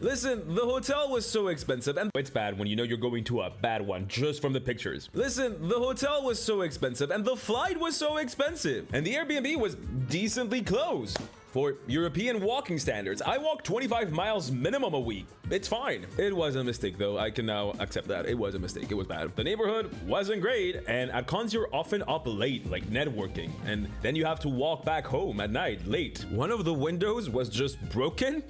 Listen, the hotel was so expensive, and it's bad when you know you're going to a bad one just from the pictures. Listen, the hotel was so expensive, and the flight was so expensive, and the Airbnb was decently close. For European walking standards, I walk 25 miles minimum a week. It's fine. It was a mistake though. I can now accept that. It was a mistake. It was bad. The neighborhood wasn't great, and at cons you're often up late, like networking, and then you have to walk back home at night late. One of the windows was just broken.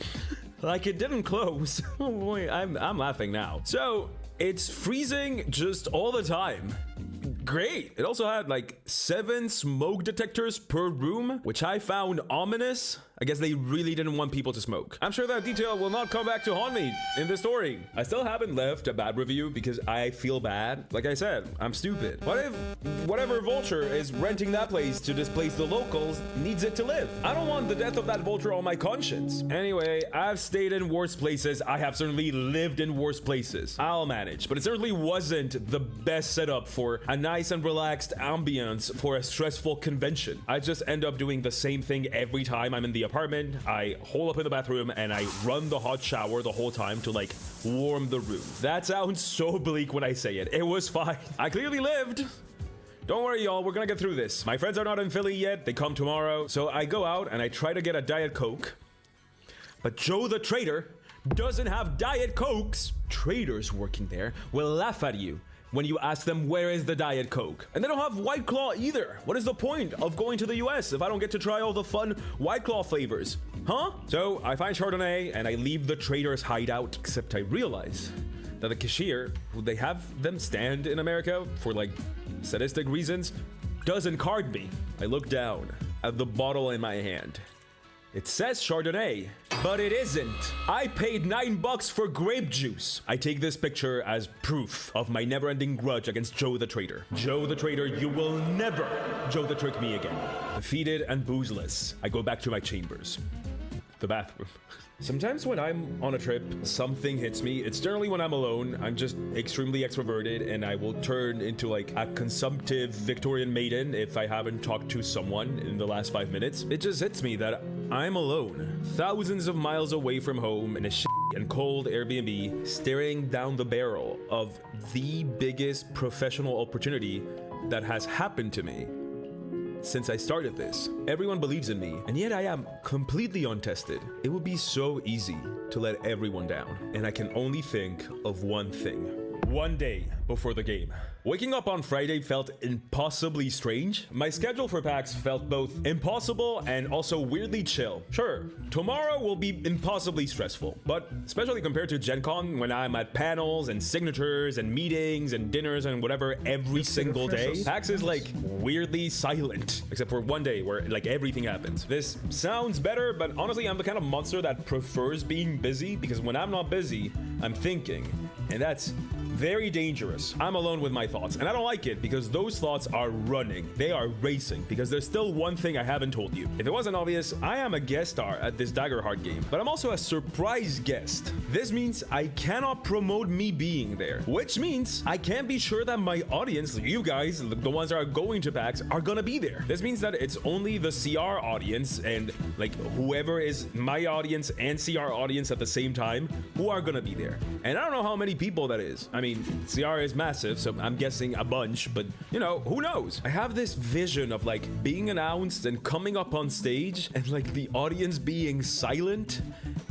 Like it didn't close. Oh boy, I'm laughing now. So it's freezing just all the time. Great. It also had like 7 smoke detectors per room, which I found ominous. I guess they really didn't want people to smoke. I'm sure that detail will not come back to haunt me in this story. I still haven't left a bad review because I feel bad. Like I said, I'm stupid. What if whatever vulture is renting that place to displace the locals needs it to live? I don't want the death of that vulture on my conscience. Anyway, I've stayed in worse places. I have certainly lived in worse places. I'll manage, but it certainly wasn't the best setup for a nice and relaxed ambience for a stressful convention. I just end up doing the same thing every time I'm in the apartment. I hole up in the bathroom and I run the hot shower the whole time to like warm the room. That sounds so bleak when I say it. It was fine. I clearly lived. Don't worry, y'all. We're gonna get through this. My friends are not in Philly yet. They come tomorrow. So I go out and I try to get a Diet Coke. But Joe the Trader doesn't have Diet Cokes. Traders working there will laugh at you when you ask them where is the Diet Coke. And they don't have White Claw either. What is the point of going to the US if I don't get to try all the fun White Claw flavors? Huh? So I find Chardonnay and I leave the trader's hideout, except I realize that the cashier, who they have them stand in America for like sadistic reasons, doesn't card me. I look down at the bottle in my hand. It says Chardonnay, but it isn't. I paid $9 for grape juice. I take this picture as proof of my never-ending grudge against Joe the Trader. Joe the Trader, you will never Joe the Trick me again. Defeated and boozeless, I go back to my chambers. The bathroom. Sometimes when I'm on a trip, something hits me. It's generally when I'm alone. I'm just extremely extroverted and I will turn into like a consumptive Victorian maiden if I haven't talked to someone in the last 5 minutes. It just hits me that I'm alone, thousands of miles away from home in a shitty and cold Airbnb, staring down the barrel of the biggest professional opportunity that has happened to me since I started this. Everyone believes in me, and yet I am completely untested. It would be so easy to let everyone down, and I can only think of one thing. One day before the game. Waking up on Friday felt impossibly strange. My schedule for PAX felt both impossible and also weirdly chill. Sure, tomorrow will be impossibly stressful, but especially compared to Gen Con when I'm at panels and signatures and meetings and dinners and whatever every single day, PAX is like weirdly silent, except for one day where like everything happens. This sounds better, but honestly, I'm the kind of monster that prefers being busy because when I'm not busy, I'm thinking, and that's very dangerous. I'm alone with my thoughts, and I don't like it because those thoughts are running. They are racing because there's still one thing I haven't told you. If it wasn't obvious, I am a guest star at this Daggerheart game, but I'm also a surprise guest. This means I cannot promote me being there, which means I can't be sure that my audience, you guys, the ones that are going to PAX, are gonna be there. This means that it's only the CR audience and like whoever is my audience and CR audience at the same time who are gonna be there. And I don't know how many people that is. I mean, CR is massive, so I'm guessing a bunch, but you know, who knows? I have this vision of like being announced and coming up on stage and like the audience being silent.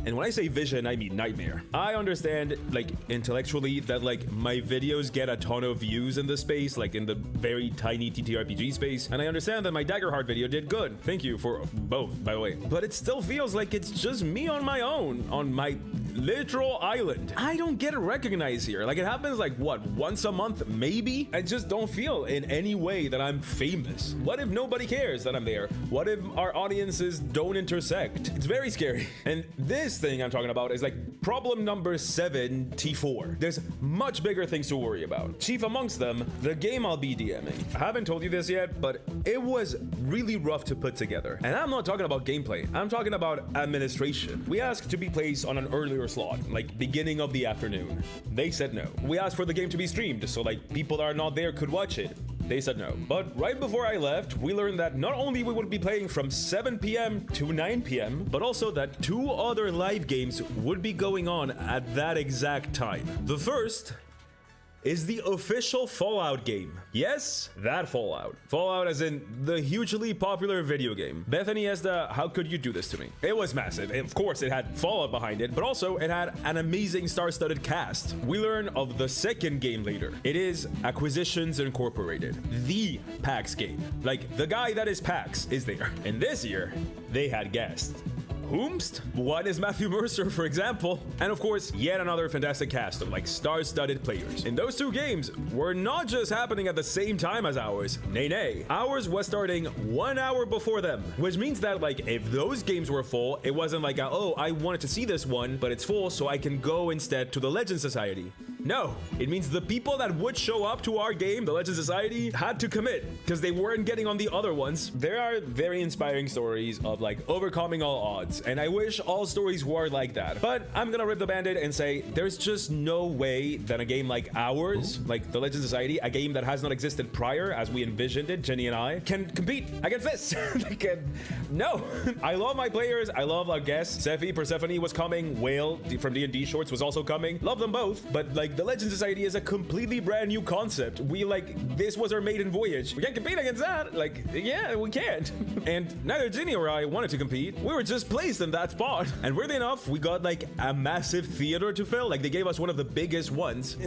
And when I say vision, I mean nightmare. I understand like intellectually that like my videos get a ton of views in the space, like in the very tiny TTRPG space. And I understand that my Daggerheart video did good. Thank you for both, by the way. But it still feels like it's just me on my own, on my literal island. I don't get recognized here. Like it happens like what, once a month maybe? I just don't feel in any way that I'm famous. What if nobody cares that I'm there? What if our audiences don't intersect? It's very scary. And this thing I'm talking about is like problem number 7 T4. There's much bigger things to worry about. Chief amongst them, the game I'll be DMing. I haven't told you this yet, but it was really rough to put together. And I'm not talking about gameplay. I'm talking about administration. We asked to be placed on an earlier hour slot, like beginning of the afternoon. They said no. We asked for the game to be streamed, so like people that are not there could watch it. They said no. But right before I left, we learned that not only we would be playing from 7 p.m. to 9 p.m., but also that 2 other live games would be going on at that exact time. The first is the official Fallout game. Yes, that Fallout. Fallout as in the hugely popular video game. Bethany Esda, how could you do this to me? It was massive. Of course, it had Fallout behind it, but also it had an amazing star-studded cast. We learn of the second game later. It is Acquisitions Incorporated, the PAX game. Like, the guy that is PAX is there. And this year, they had guests. Whomst? One is Matthew Mercer, for example. And of course, yet another fantastic cast of like star-studded players. And those 2 games were not just happening at the same time as ours. Nay. Ours was starting 1 hour before them. Which means that like if those games were full, it wasn't like, oh, I wanted to see this one, but it's full, so I can go instead to the Legend Society. No, it means the people that would show up to our game, the Legend Society, had to commit because they weren't getting on the other ones. There are very inspiring stories of like overcoming all odds, and I wish all stories were like that. But I'm gonna rip the band-aid and say there's just no way that a game like ours, like the Legend Society, a game that has not existed prior as we envisioned it, Jenny and I, can compete against this. No. I love my players, I love our guests. Sephi, Persephone was coming, Whale from D&D Shorts was also coming. Love them both, but like the Legend Society is a completely brand new concept. We this was our maiden voyage. We can't compete against that. Like, yeah, we can't. And neither Ginny or I wanted to compete. We were just placed in that spot. And weirdly enough, we got like a massive theater to fill. Like they gave us one of the biggest ones.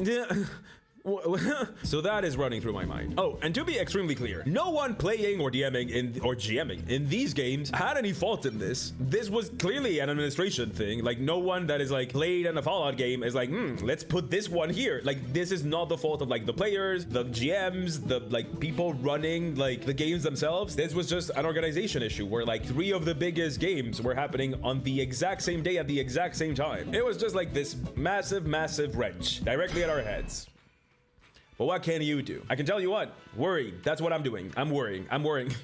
So that is running through my mind. Oh, and to be extremely clear, no one playing or DMing or GMing in these games had any fault in this. This was clearly an administration thing. Like no one that is like played in a Fallout game is like, let's put this one here. Like this is not the fault of like the players, the GMs, the like people running like the games themselves. This was just an organization issue where like 3 of the biggest games were happening on the exact same day at the exact same time. It was just like this massive wrench directly at our heads. But what can you do? I can tell you what, worry. That's what I'm doing. I'm worrying.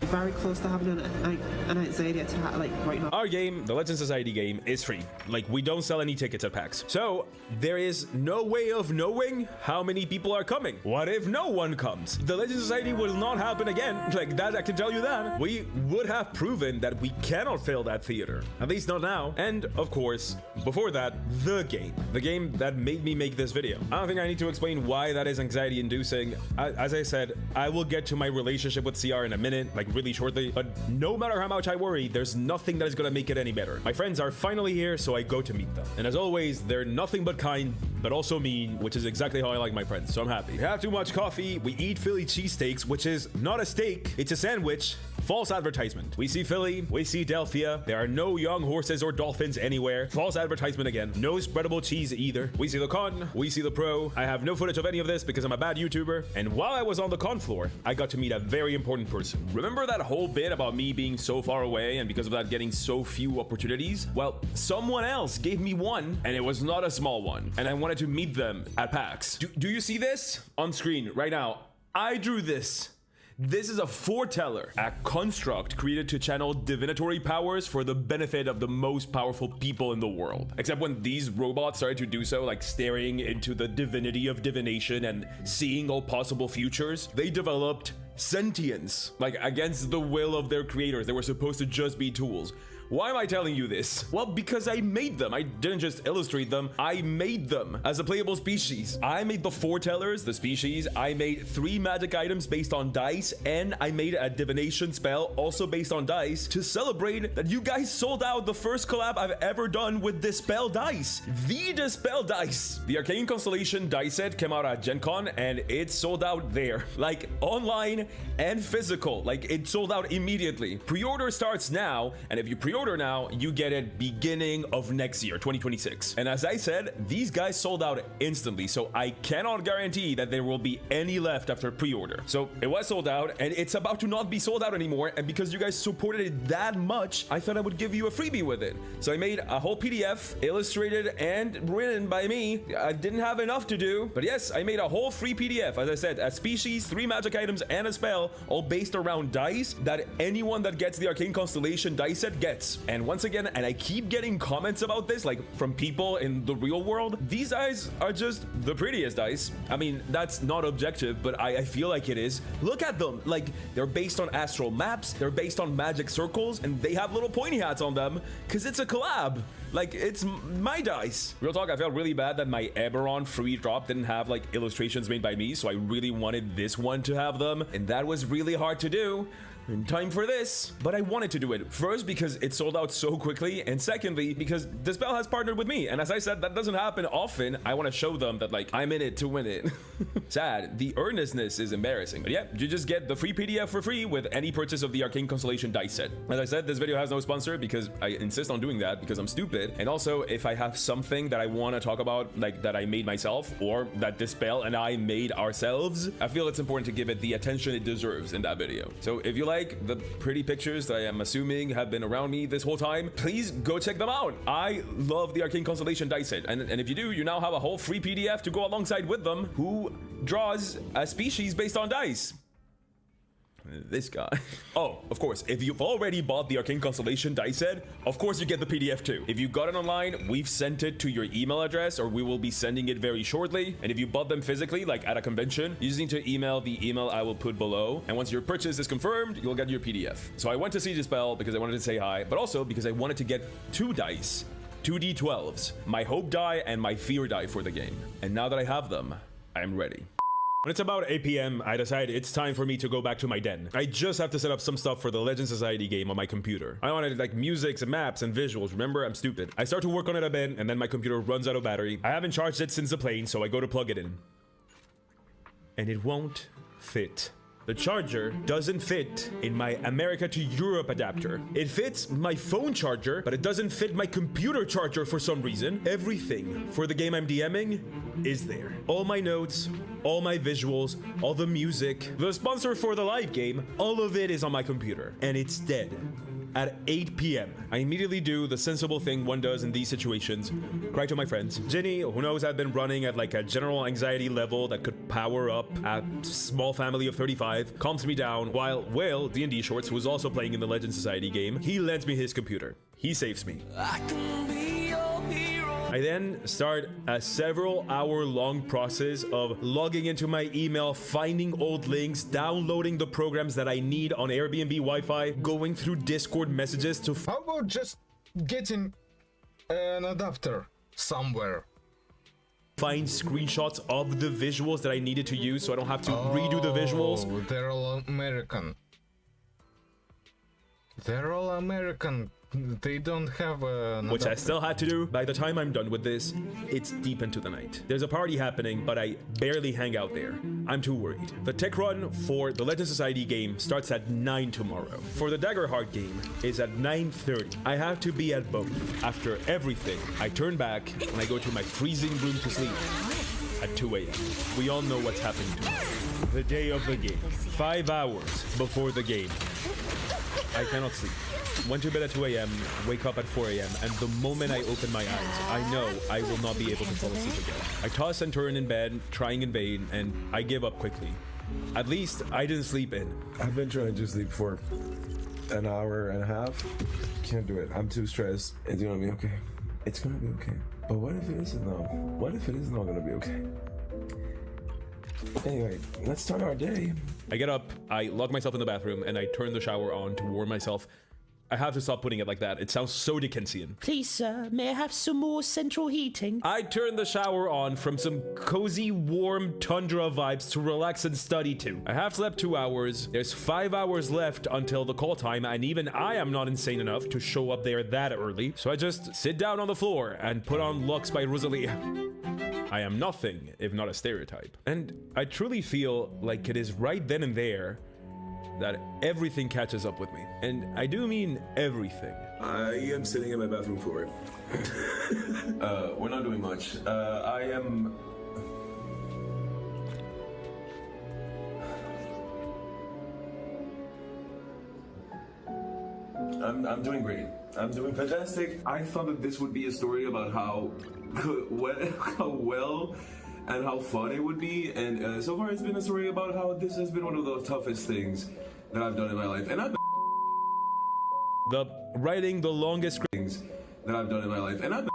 Very close to having an anxiety attack, like right now. Our game, the Legend Society game, is free. Like we don't sell any tickets at PAX. So there is no way of knowing how many people are coming. What if no one comes? The Legend Society will not happen again. Like that, I can tell you that. We would have proven that we cannot fill that theater. At least not now. And of course, before that, the game that made me make this video. I don't think I need to explain why that is anxiety inducing. As I said, I will get to my relationship with CR in a minute, like really shortly, but no matter how much I worry, there's nothing that is gonna make it any better. My friends are finally here, so I go to meet them. And as always, they're nothing but kind, but also mean, which is exactly how I like my friends, so I'm happy. We have too much coffee, we eat Philly cheesesteaks, which is not a steak, it's a sandwich. False advertisement. We see Philly, we see Delphia. There are no young horses or dolphins anywhere. False advertisement again. No spreadable cheese either. We see the con, we see the pro. I have no footage of any of this because I'm a bad YouTuber. And while I was on the con floor, I got to meet a very important person. Remember that whole bit about me being so far away and because of that getting so few opportunities? Well, someone else gave me one and it was not a small one. And I wanted to meet them at PAX. Do you see this on screen right now? I drew this. This is a foreteller, a construct created to channel divinatory powers for the benefit of the most powerful people in the world. Except when these robots started to do so, like staring into the divinity of divination and seeing all possible futures, they developed sentience, like against the will of their creators. They were supposed to just be tools. Why am I telling you this? Well, because I made them. I didn't just illustrate them, I made them as a playable species. I made the foretellers, the species. I made 3 magic items based on dice, and I made a divination spell also based on dice to celebrate that you guys sold out the first collab I've ever done with Dispel Dice. The Dispel Dice. The Arcane Constellation dice set came out at Gen Con, and it sold out there. Like, online and physical. Like, it sold out immediately. Pre-order starts now, and if you pre-order now, you get it beginning of next year, 2026. And as I said, these guys sold out instantly, so I cannot guarantee that there will be any left after pre-order. So it was sold out, and it's about to not be sold out anymore, and because you guys supported it that much, I thought I would give you a freebie with it. So I made a whole PDF, illustrated and written by me. I didn't have enough to do, but yes, I made a whole free PDF, as I said, a species, 3 magic items, and a spell, all based around dice that anyone that gets the Arcane Constellation dice set gets. eyes. And once again, and I keep getting comments about this, like from people in the real world, these eyes are just the prettiest eyes. I mean, that's not objective, but I feel like it is. Look at them. Like, they're based on astral maps, they're based on magic circles, and they have little pointy hats on them because it's a collab. Like, it's my dice. Real talk, I felt really bad that my Eberron free drop didn't have like illustrations made by me, so I really wanted this one to have them, and that was really hard to do in time for this. But I wanted to do it, first because it sold out so quickly, and secondly because Dispel has partnered with me, and as I said, that doesn't happen often. I want to show them that like I'm in it to win it. Sad, the earnestness is embarrassing, but yeah, you just get the free PDF for free with any purchase of the Arcane Constellation dice set. As I said, this video has no sponsor because I insist on doing that because I'm stupid, and also if I have something that I want to talk about, like that I made myself or that Dispel and I made ourselves, I feel it's important to give it the attention it deserves in that video. So if you like the pretty pictures that I am assuming have been around me this whole time, please go check them out. I love the Arcane Constellation dice set, and if you do, you now have a whole free PDF to go alongside with them. Who draws a species based on dice? This guy. Oh, of course, if you've already bought the Arcane Constellation dice set, of course you get the PDF too. If you got it online, we've sent it to your email address, or we will be sending it very shortly. And if you bought them physically, like at a convention, you just need to email the email I will put below. And once your purchase is confirmed, you'll get your PDF. So I went to see Dispel because I wanted to say hi, but also because I wanted to get 2 dice, 2 D12s, my hope die and my fear die for the game. And now that I have them, I'm ready. When it's about 8 p.m., I decide it's time for me to go back to my den. I just have to set up some stuff for the Legend Society game on my computer. I wanted like music and maps and visuals. Remember, I'm stupid. I start to work on it a bit, and then my computer runs out of battery. I haven't charged it since the plane, so I go to plug it in. And it won't fit. The charger doesn't fit in my America to Europe adapter. It fits my phone charger, but it doesn't fit my computer charger for some reason. Everything for the game I'm DMing is there. All my notes, all my visuals, all the music, the sponsor for the live game, all of it is on my computer, and it's dead. At 8 p.m. I immediately do the sensible thing one does in these situations. Cry to my friends. Jenny, who knows I've been running at like a general anxiety level that could power up a small family of 35, calms me down, while Will, D&D Shorts, who is also playing in the Legend Society game, he lends me his computer. He saves me. I then start a several hour-long process of logging into my email, finding old links, downloading the programs that I need on Airbnb Wi-Fi, going through Discord messages to How about just getting an adapter somewhere? find screenshots of the visuals that I needed to use so I don't have to redo the visuals. Oh, they're all American. They're all American. They don't have an Which I adapter. still had to do. By the time I'm done with this, it's deep into the night. There's a party happening, but I barely hang out there. I'm too worried. The tech run for the Legend Society game starts at 9 tomorrow. For the Daggerheart game is at 9:30. I have to be at both. After everything, I turn back and I go to my freezing room to sleep at 2 a.m. We all know what's happening tomorrow. The day of the game. 5 hours before the game. I cannot sleep. Went to bed at 2 a.m., wake up at 4 a.m., and the moment I open my eyes, I know I will not be able to fall asleep again. I toss and turn in bed, trying in vain, and I give up quickly. At least I didn't sleep in. I've been trying to sleep for an hour and a half. Can't do it. I'm too stressed. It's gonna be okay. It's gonna be okay. But what if it isn't though? What if it is not gonna be okay? Anyway, let's start our day. I get up, I lock myself in the bathroom, and I turn the shower on to warm myself. I have to stop putting it like that. It sounds so Dickensian. Please, sir, may I have some more central heating? I turn the shower on from some cozy, warm tundra vibes to relax and study to. I have slept 2 hours. There's 5 hours left until the call time, and even I am not insane enough to show up there that early. So I just sit down on the floor and put on Lux by Rosalia. I am nothing if not a stereotype. And I truly feel like it is right then and there that everything catches up with me. And I do mean everything. I am sitting in my bathroom floor. We're not doing much. I'm doing great. I'm doing fantastic. I thought that this would be a story about how well and how fun it would be, and so far it's been a story about how this has been one of the toughest things that I've done in my life. And The writing the longest things that I've done in my life, and I'm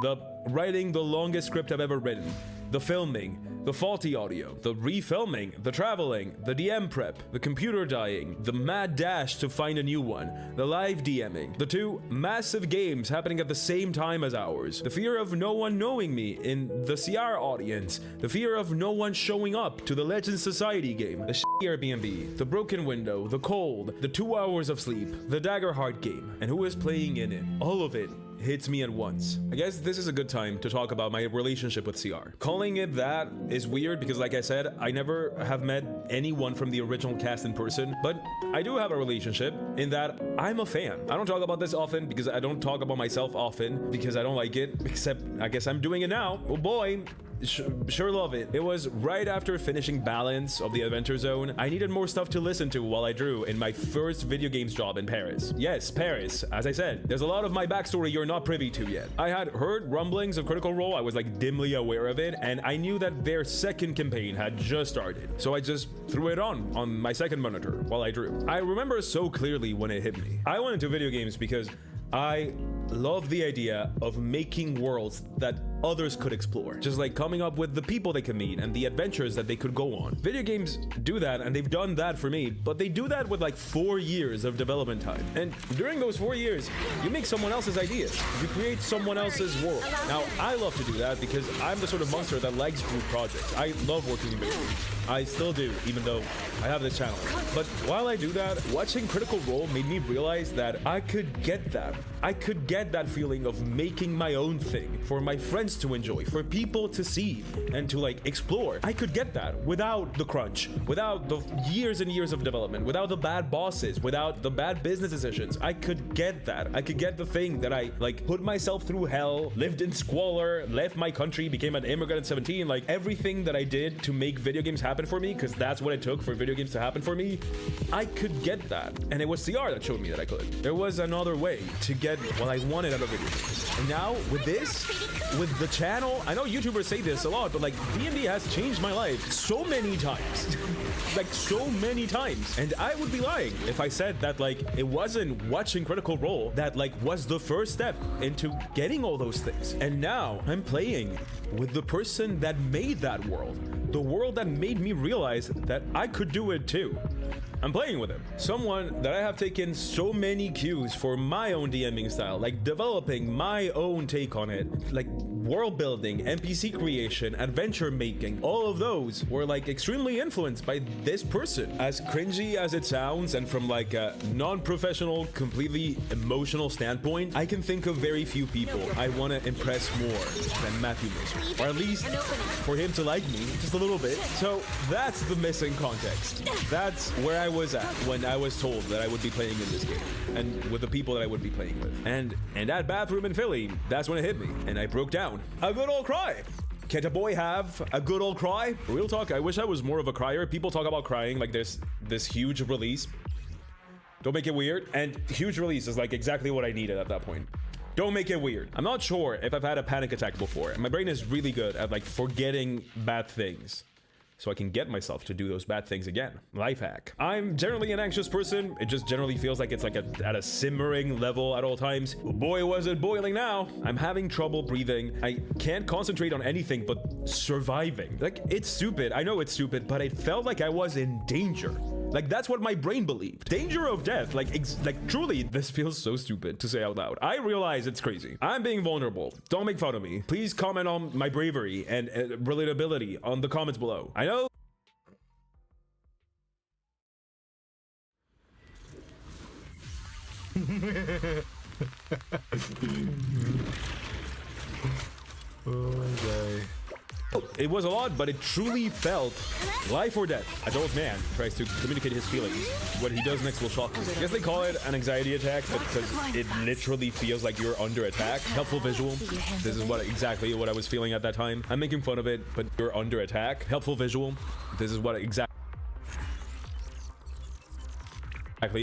the writing the longest script I've ever written, the filming, the faulty audio, the refilming, the traveling, the DM prep, the computer dying, the mad dash to find a new one, the live DMing, the 2 massive games happening at the same time as ours, the fear of no one knowing me in the CR audience, the fear of no one showing up to the Legends Society game, the shitty Airbnb, the broken window, the cold, the 2 hours of sleep, the Daggerheart game, and who is playing in it. All of it hits me at once. I guess this is a good time to talk about my relationship with CR. Calling it that is weird because, like I said, I never have met anyone from the original cast in person, but I do have a relationship in that I'm a fan. I don't talk about this often because I don't talk about myself often because I don't like it, except I guess I'm doing it now. Oh boy. Sure love it. It was right after finishing Balance of the Adventure Zone. I needed more stuff to listen to while I drew in my first video games job in Paris. Yes, Paris. As I said, there's a lot of my backstory you're not privy to yet. I had heard rumblings of Critical Role. I was like dimly aware of it, and I knew that their second campaign had just started. So I just threw it on my second monitor while I drew. I remember so clearly when it hit me. I went into video games because I love the idea of making worlds that others could explore, just like coming up with the people they could meet and the adventures that they could go on. Video games do that, and they've done that for me, but they do that with like 4 years of development time. And during those 4 years, you make someone else's ideas. You create someone else's world. Now, I love to do that because I'm the sort of monster that likes group projects. I love working in video games. I still do, even though I have this channel. But while I do that, watching Critical Role made me realize that I could get that. I could get that feeling of making my own thing for my friends to enjoy, for people to see and to like explore. I could get that without the crunch, without the years and years of development, without the bad bosses, without the bad business decisions. I could get that. I could get the thing that I like put myself through hell, lived in squalor, left my country, became an immigrant at 17, like everything that I did to make video games happen for me, because that's what it took for video games to happen for me. I could get that. And it was CR that showed me that I could. There was another way to get what I wanted out of video games. And now with this, with the channel, I know YouTubers say this a lot, but like D&D has changed my life so many times. Like so many times. And I would be lying if I said that like it wasn't watching Critical Role that like was the first step into getting all those things. And now I'm playing with the person that made that world. The world that made me realize that I could do it too. I'm playing with him. Someone that I have taken so many cues for my own DMing style, like developing my own take on it, like world building, NPC creation, adventure making. All of those were like extremely influenced by this person. As cringy as it sounds, and from like a non-professional, completely emotional standpoint, I can think of very few people I want to impress more than Matthew Mercer, or at least for him to like me just a little bit. So that's the missing context. That's where I was at when I was told that I would be playing in this game, and with the people that I would be playing with. And in that bathroom in Philly, that's when it hit me, and I broke down. A good old cry. Can't a boy have a good old cry? Real talk, I wish I was more of a crier. People talk about crying like there's this huge release. Don't make it weird. And huge release is like exactly what I needed at that point. Don't make it weird. I'm not sure if I've had a panic attack before, and my brain is really good at like forgetting bad things, so I can get myself to do those bad things again. Life hack. I'm generally an anxious person. It just generally feels like it's like at a simmering level at all times. Boy, was it boiling now. I'm having trouble breathing. I can't concentrate on anything but surviving. Like, it's stupid. I know it's stupid, but it felt like I was in danger. Like, that's what my brain believed. Danger of death. Like truly, this feels so stupid to say out loud. I realize it's crazy. I'm being vulnerable. Don't make fun of me. Please comment on my bravery and relatability on the comments below. I know. It was a lot, but it truly felt life or death. Adult man tries to communicate his feelings. What he does next will shock you. I guess they call it an anxiety attack, but because it literally feels like you're under attack. Helpful visual. This is exactly what I was feeling at that time. I'm making fun of it, but you're under attack. Helpful visual. This is what exactly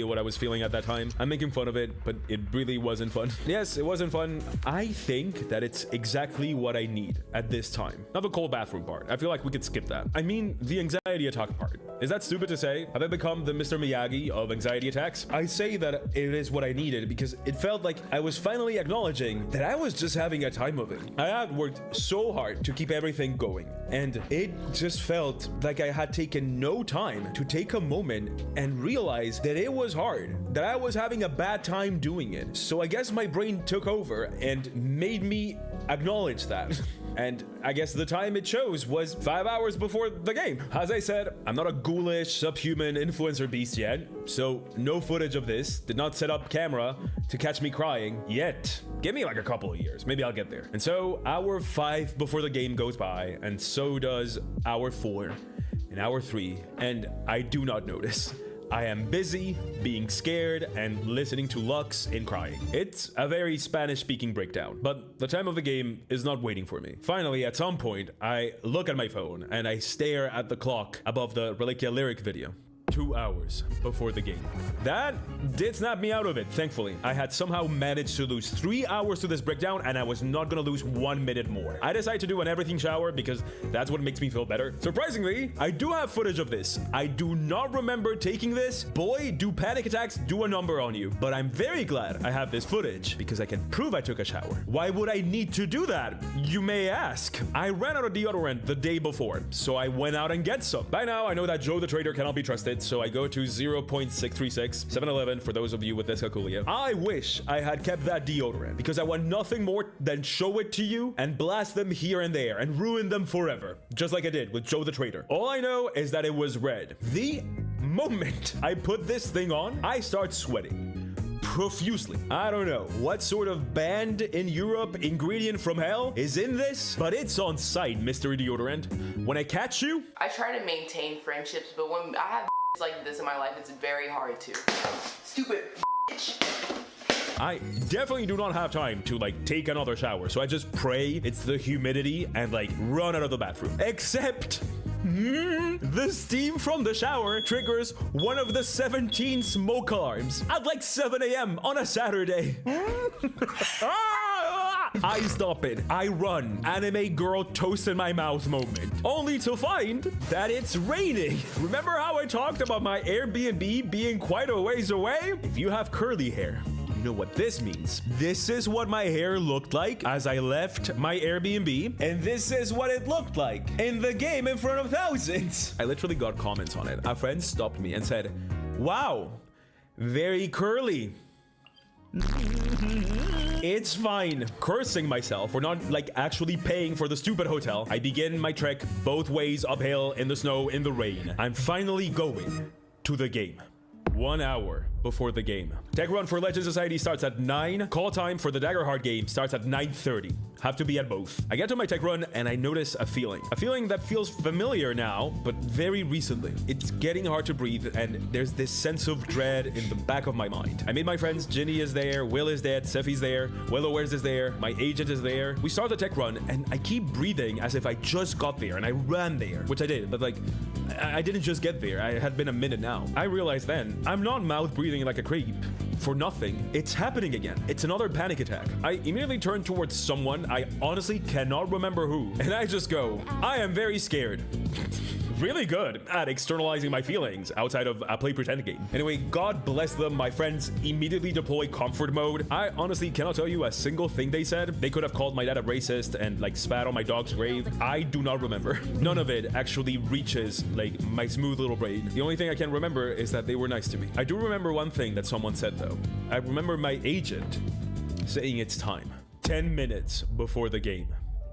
what I was feeling at that time. I'm making fun of it, but it really wasn't fun. Yes, it wasn't fun. I think that it's exactly what I need at this time. Not the cold bathroom part. I feel like we could skip that. I mean, the anxiety anxiety attack part. Is that stupid to say? Have I become the Mr. Miyagi of anxiety attacks? I say that it is what I needed because it felt like I was finally acknowledging that I was just having a time of it. I had worked so hard to keep everything going, and it just felt like I had taken no time to take a moment and realize that it was hard, that I was having a bad time doing it. So I guess my brain took over and made me acknowledge that. And I guess the time it chose was 5 hours before the game. As I said, I'm not a ghoulish, subhuman influencer beast yet, so no footage of this. Did not set up camera to catch me crying yet. Give me like a couple of years, maybe I'll get there. And so hour 5 before the game goes by, and so does hour 4 and hour 3, and I do not notice. I am busy, being scared, and listening to Lux and crying. It's a very Spanish-speaking breakdown, but the time of the game is not waiting for me. Finally, at some point, I look at my phone and I stare at the clock above the Reliquia lyric video. 2 hours before the game. That did snap me out of it, thankfully. I had somehow managed to lose 3 hours to this breakdown, and I was not gonna lose 1 minute more. I decided to do an everything shower because that's what makes me feel better. Surprisingly, I do have footage of this. I do not remember taking this. Boy, do panic attacks do a number on you. But I'm very glad I have this footage because I can prove I took a shower. Why would I need to do that, you may ask? I ran out of deodorant the day before, so I went out and get some. By now, I know that Joe the Trader cannot be trusted, so I go to 0.636 7-Eleven for those of you with dyscalculia. I wish I had kept that deodorant because I want nothing more than show it to you and blast them here and there and ruin them forever, just like I did with Joe the Trader. All I know is that it was red. The moment I put this thing on, I start sweating profusely. I don't know what sort of banned in Europe ingredient from hell is in this, but it's on site, mystery deodorant. When I catch you, I try to maintain friendships, but when I have like this in my life, it's very hard to. Stupid bitch. I definitely do not have time to like take another shower, so I just pray it's the humidity and like run out of the bathroom. Except the steam from the shower triggers one of the 17 smoke alarms at like 7 a.m. on a Saturday. I stop it. I run. Anime girl toast in my mouth moment. Only to find that it's raining. Remember how I talked about my Airbnb being quite a ways away? If you have curly hair, you know what this means. This is what my hair looked like as I left my Airbnb, and this is what it looked like in the game in front of thousands. I literally got comments on it. A friend stopped me and said, "Wow, very curly." It's fine. Cursing myself for not like actually paying for the stupid hotel, I begin my trek both ways uphill in the snow, in the rain. I'm finally going to the game. 1 hour before the game. Tech run for Legend Society starts at 9. Call time for the Daggerheart game starts at 9:30. Have to be at both. I get to my tech run and I notice a feeling. A feeling that feels familiar now, but very recently. It's getting hard to breathe and there's this sense of dread in the back of my mind. I made my friends. Ginny is there, Will is dead, Seffi's there, Willowwares is there, my agent is there. We start the tech run and I keep breathing as if I just got there and I ran there, which I did, but like, I didn't just get there. I had been a minute now. I realized then, I'm not mouth breathing like a creep for nothing. It's happening again. It's another panic attack. I immediately turn towards someone. I honestly cannot remember who. And I just go, I am very scared. Really good at externalizing my feelings outside of a play pretend game. Anyway, God bless them. My friends immediately deploy comfort mode. I honestly cannot tell you a single thing they said. They could have called my dad a racist and like spat on my dog's grave. I do not remember. None of it actually reaches like my smooth little brain. The only thing I can remember is that they were nice to me. I do remember one thing that someone said though. I remember my agent saying it's time. 10 minutes before the game.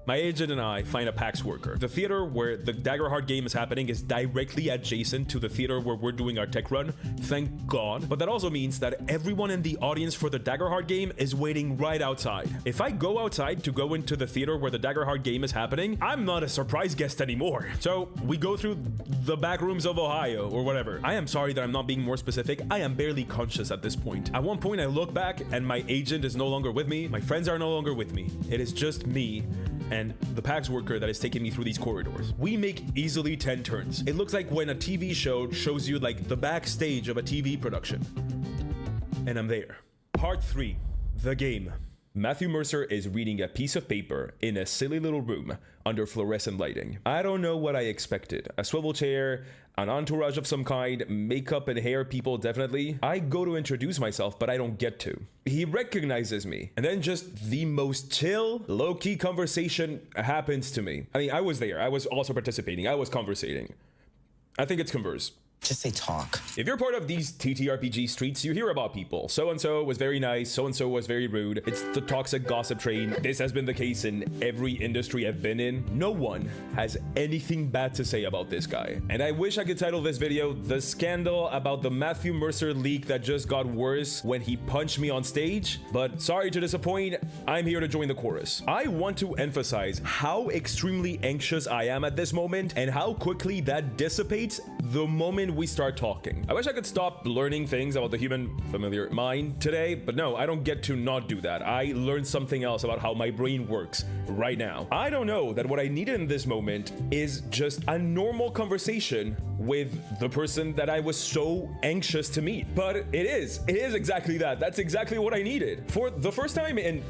My agent and I find a PAX worker. The theater where the Daggerheart game is happening is directly adjacent to the theater where we're doing our tech run. Thank God. But that also means that everyone in the audience for the Daggerheart game is waiting right outside. If I go outside to go into the theater where the Daggerheart game is happening, I'm not a surprise guest anymore. So we go through the back rooms of Ohio or whatever. I am sorry that I'm not being more specific. I am barely conscious at this point. At one point I look back and my agent is no longer with me. My friends are no longer with me. It is just me and the PAX worker that is taking me through these corridors. We make easily 10 turns. It looks like when a TV show shows you like the backstage of a TV production. And I'm there. Part 3, the game. Matthew Mercer is reading a piece of paper in a silly little room under fluorescent lighting. I don't know what I expected. A swivel chair, an entourage of some kind, makeup and hair people definitely. I go to introduce myself, but I don't get to. He recognizes me, and then just the most chill, low-key conversation happens to me. I mean, I was there. I was also participating. I was conversating. I think it's converse. Just say talk. If you're part of these TTRPG streets, you hear about people. So-and-so was very nice, so-and-so was very rude. It's the toxic gossip train. This has been the case in every industry I've been in. No one has anything bad to say about this guy. And I wish I could title this video, The Scandal About the Matthew Mercer Leak That Just Got Worse When He Punched Me on Stage. But sorry to disappoint, I'm here to join the chorus. I want to emphasize how extremely anxious I am at this moment and how quickly that dissipates the moment we start talking. I wish I could stop learning things about the human familiar mind today, but no, I don't get to not do that. I learned something else about how my brain works right now. I don't know that what I needed in this moment is just a normal conversation with the person that I was so anxious to meet. But it is exactly that. That's exactly what I needed. For the first time in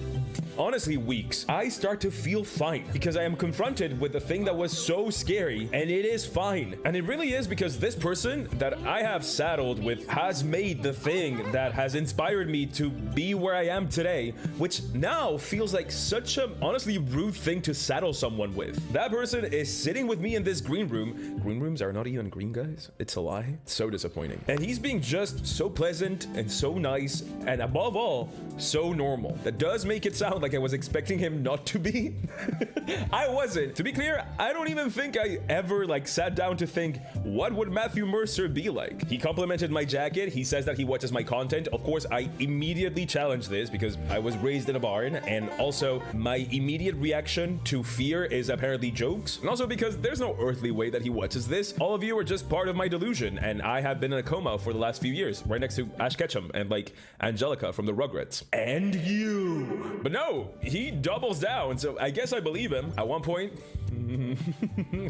honestly weeks, I start to feel fine because I am confronted with the thing that was so scary, and it is fine. And it really is because this person that I have saddled with has made the thing that has inspired me to be where I am today, which now feels like such a honestly rude thing to saddle someone with. That person is sitting with me in this green room. Green rooms are not even green, guys. It's a lie. It's so disappointing. And he's being just so pleasant and so nice, and above all, so normal. That does make it sound like I was expecting him not to be. I wasn't. To be clear, I don't even think I ever sat down to think, what would Matthew Mercer be like? He complimented my jacket. He says that he watches my content. Of course, I immediately challenged this because I was raised in a barn, and also my immediate reaction to fear is apparently jokes, and also because there's no earthly way that he watches this. All of you are just part of my delusion, and I have been in a coma for the last few years, right next to Ash Ketchum and Angelica from the Rugrats. And you. But no, he doubles down, so I guess I believe him. At one point,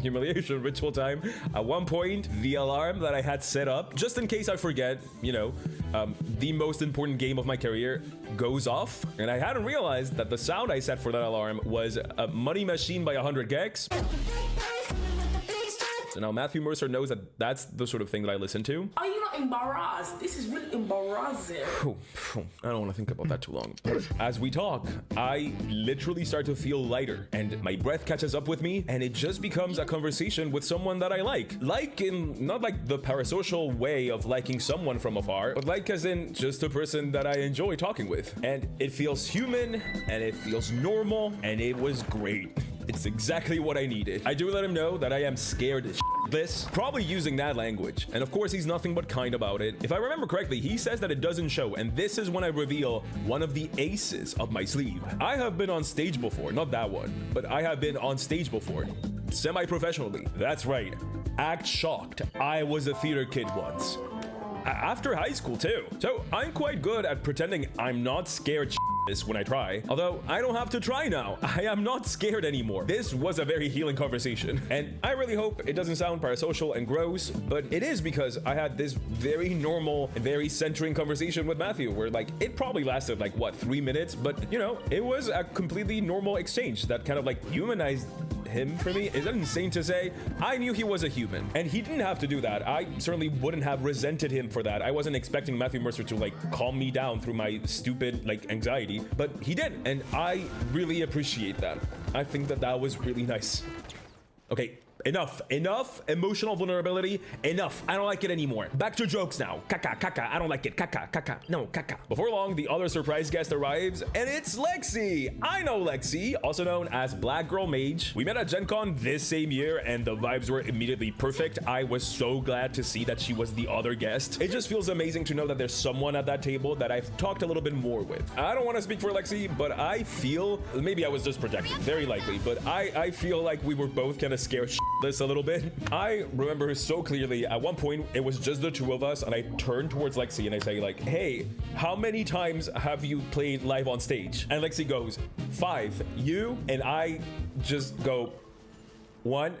humiliation ritual time. At one point, the alarm that I had set up, just in case I forget, the most important game of my career, goes off, and I hadn't realized that the sound I set for that alarm was a Money Machine by 100 Gex. So now Matthew Mercer knows that that's the sort of thing that I listen to. Are you not embarrassed? This is really embarrassing. I don't want to think about that too long. But as we talk, I literally start to feel lighter, and my breath catches up with me, and it just becomes a conversation with someone that I like. Like in, not like the parasocial way of liking someone from afar, but like as in just a person that I enjoy talking with. And it feels human, and it feels normal, and it was great. It's exactly what I needed. I do let him know that I am scared as this, probably using that language. And of course, he's nothing but kind about it. If I remember correctly, he says that it doesn't show, and this is when I reveal one of the aces of my sleeve. I have been on stage before, not that one, but I have been on stage before, semi-professionally. That's right. Act shocked. I was a theater kid once. After high school too. So I'm quite good at pretending I'm not scared this when I try. Although I don't have to try now. I am not scared anymore. This was a very healing conversation. And I really hope it doesn't sound parasocial and gross, but it is because I had this very normal and very centering conversation with Matthew where it probably lasted 3 minutes, but it was a completely normal exchange that kind of humanized him for me. Is that insane to say? I knew he was a human, and he didn't have to do that. I certainly wouldn't have resented him for that. I wasn't expecting Matthew Mercer to calm me down through my stupid anxiety, but he did, and I really appreciate that. I think that was really nice. Okay, enough emotional vulnerability. Enough. I don't like it anymore. Back to jokes now. Caca. I don't like it. Caca. No, caca. Before long, the other surprise guest arrives, and it's Lexi. I know Lexi, also known as Black Girl Mage. We met at Gen Con this same year, and the vibes were immediately perfect. I was so glad to see that she was the other guest. It just feels amazing to know that there's someone at that table that I've talked a little bit more with. I don't want to speak for Lexi, but I feel, maybe I was just projecting, very likely, but I feel like we were both kind of scared this a little bit. I remember so clearly at one point it was just the two of us, and I turned towards Lexi and I say hey, how many times have you played live on stage? And Lexi goes, 5. You? And I just go, 1.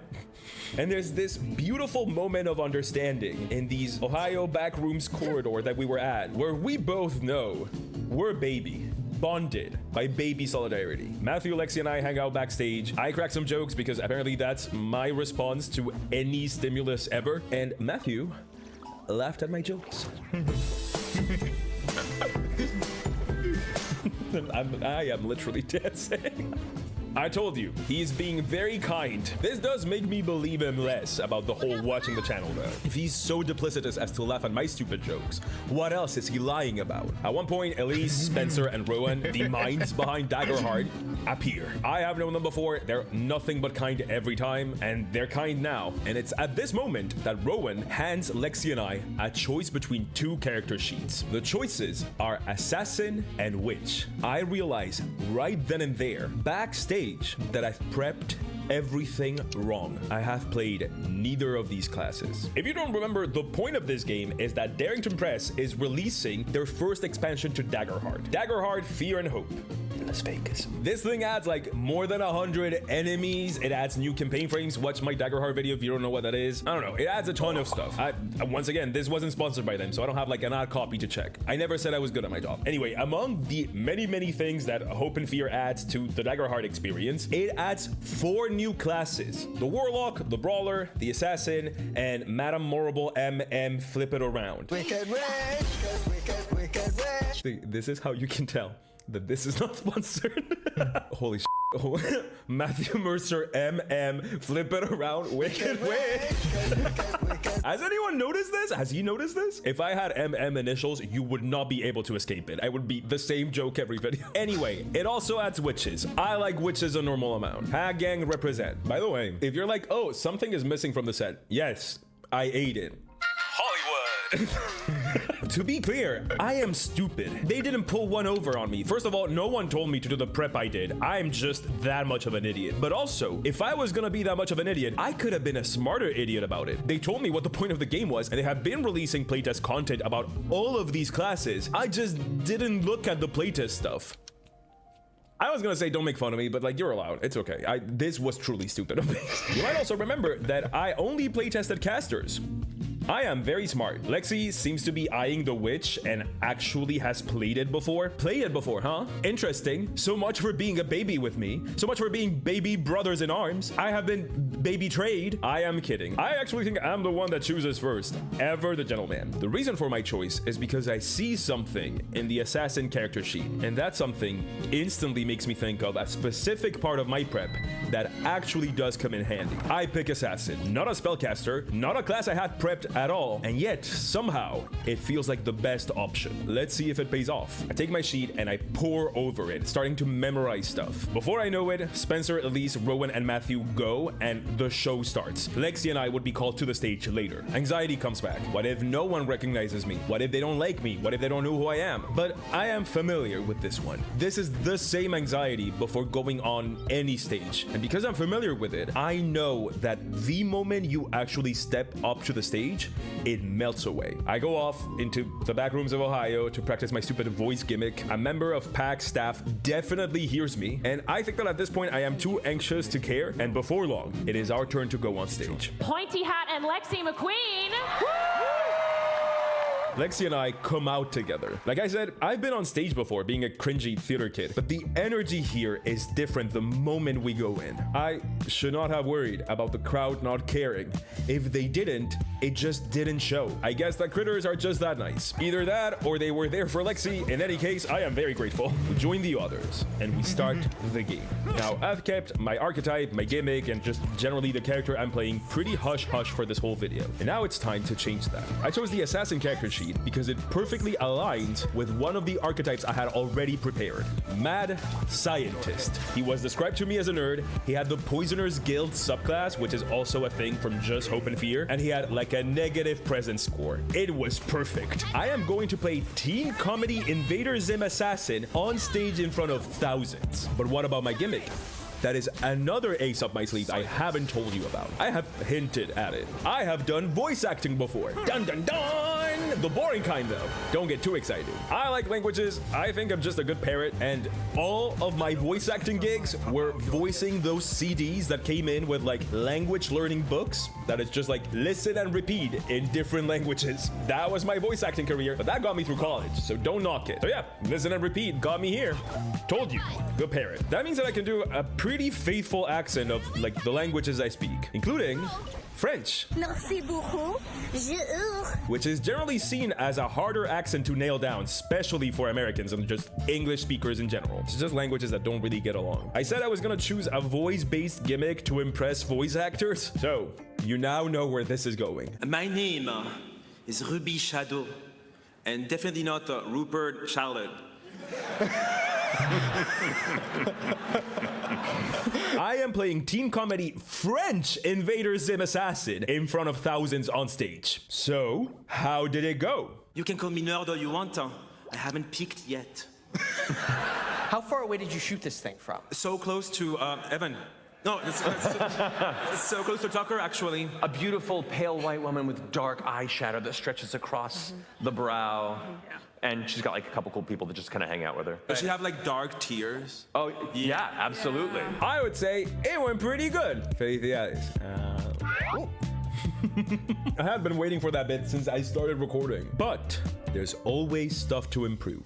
And there's this beautiful moment of understanding in these Ohio backrooms corridor that we were at, where we both know we're baby. bonded by baby solidarity. Matthew, Lexi, and I hang out backstage. I crack some jokes because apparently that's my response to any stimulus ever. And Matthew laughed at my jokes. I am literally dancing. I told you, he's being very kind. This does make me believe him less about the whole watching the channel though. If he's so duplicitous as to laugh at my stupid jokes, what else is he lying about? At one point, Elise, Spencer, and Rowan, the minds behind Daggerheart, appear. I have known them before. They're nothing but kind every time, and they're kind now. And it's at this moment that Rowan hands Lexi and I a choice between two character sheets. The choices are Assassin and Witch. I realize right then and there, backstage, that I've prepped everything wrong. I have played neither of these classes. If you don't remember, the point of this game is that Darrington Press is releasing their first expansion to Daggerheart. Daggerheart, Fear and Hope. Las Vegas. This thing adds like more than 100 enemies. It adds new campaign frames. Watch my Daggerheart video if you don't know what that is. I don't know. It adds a ton of stuff. Once again, this wasn't sponsored by them, so I don't have like an ad copy to check. I never said I was good at my job. Anyway, among the many things that Hope and Fear adds to the Daggerheart experience, it adds 4 new classes: the Warlock, the Brawler, the Assassin, and Madame Morrible MM Flip It Around. This is how you can tell that this is not sponsored. Holy shit. Oh, Matthew Mercer MM Flip It Around Wicked Witch. Has anyone noticed this? Has he noticed this? If I had MM initials, you would not be able to escape it. I would be the same joke every video. Anyway, it also adds witches. I like witches a normal amount. Hag Gang represent. By the way, if you're like, oh, something is missing from the set, yes, I ate it. Hollywood. To be clear, I am stupid. They didn't pull one over on me. First of all, no one told me to do the prep I did. I'm just that much of an idiot. But also, if I was gonna be that much of an idiot, I could have been a smarter idiot about it. They told me what the point of the game was, and they have been releasing playtest content about all of these classes. I just didn't look at the playtest stuff. I was gonna say don't make fun of me, but like, you're allowed. It's okay. This was truly stupid of me. You might also remember that I only playtested casters. I am very smart. Lexi seems to be eyeing the witch and actually has played it before. Played it before, huh? Interesting. So much for being a baby with me. So much for being baby brothers in arms. I have been baby trade. I am kidding. I actually think I'm the one that chooses first. Ever the gentleman. The reason for my choice is because I see something in the assassin character sheet, and that something instantly makes me think of a specific part of my prep that actually does come in handy. I pick assassin, not a spellcaster, not a class I had prepped at all, and yet somehow it feels like the best option. Let's see if it pays off. I take my sheet and I pour over it, starting to memorize stuff. Before I know it, Spencer, Elise, Rowan, and Matthew go, and the show starts. Lexi and I would be called to the stage later. Anxiety comes back. What if no one recognizes me? What if they don't like me? What if they don't know who I am? But I am familiar with this one. This is the same anxiety before going on any stage. And because I'm familiar with it, I know that the moment you actually step up to the stage, it melts away. I go off into the back rooms of Ohio to practice my stupid voice gimmick. A member of PAC staff definitely hears me, and I think that at this point I am too anxious to care, and before long, it is our turn to go on stage. Pointy Hat and Lexi McQueen. Lexi and I come out together. Like I said, I've been on stage before being a cringy theater kid, but the energy here is different the moment we go in. I should not have worried about the crowd not caring. If they didn't, it just didn't show. I guess that critters are just that nice. Either that or they were there for Lexi. In any case, I am very grateful. We join the others and we start the game. Now, I've kept my archetype, my gimmick, and just generally the character I'm playing pretty hush-hush for this whole video. And now it's time to change that. I chose the assassin character sheet because it perfectly aligns with one of the archetypes I had already prepared. Mad Scientist. He was described to me as a nerd. He had the Poisoner's Guild subclass, which is also a thing from Just Hope and Fear, and he had like a negative presence score. It was perfect. I am going to play teen comedy Invader Zim Assassin on stage in front of thousands. But what about my gimmick? That is another ace up my sleeve I haven't told you about. I have hinted at it. I have done voice acting before. Dun dun dun! The boring kind though. Don't get too excited. I like languages. I think I'm just a good parrot, and all of my voice acting gigs were voicing those CDs that came in with like language learning books that is just like listen and repeat in different languages. That was my voice acting career, but that got me through college, so don't knock it. So yeah, listen and repeat got me here. Told you, good parrot. That means that I can do a pretty faithful accent of like the languages I speak, including French. Merci beaucoup. Which is generally seen as a harder accent to nail down, especially for Americans and just English speakers in general. It's just languages that don't really get along. I said I was gonna choose a voice-based gimmick to impress voice actors, so you now know where this is going. My name is Ruby Shadow, and definitely not Rupert Charlotte. I am playing teen comedy French Invader Zim Assassin in front of thousands on stage. So, how did it go? You can call me nerd all you want. I haven't peaked yet. How far away did you shoot this thing from? So close to Evan. No, it's so close to Tucker, actually. A beautiful pale white woman with dark eyeshadow that stretches across the brow. And she's got like a couple cool people that just kind of hang out with her. Does she have like dark tears? Oh, yeah, absolutely. I would say it went pretty good. Felicidades. I have been waiting for that bit since I started recording. But there's always stuff to improve.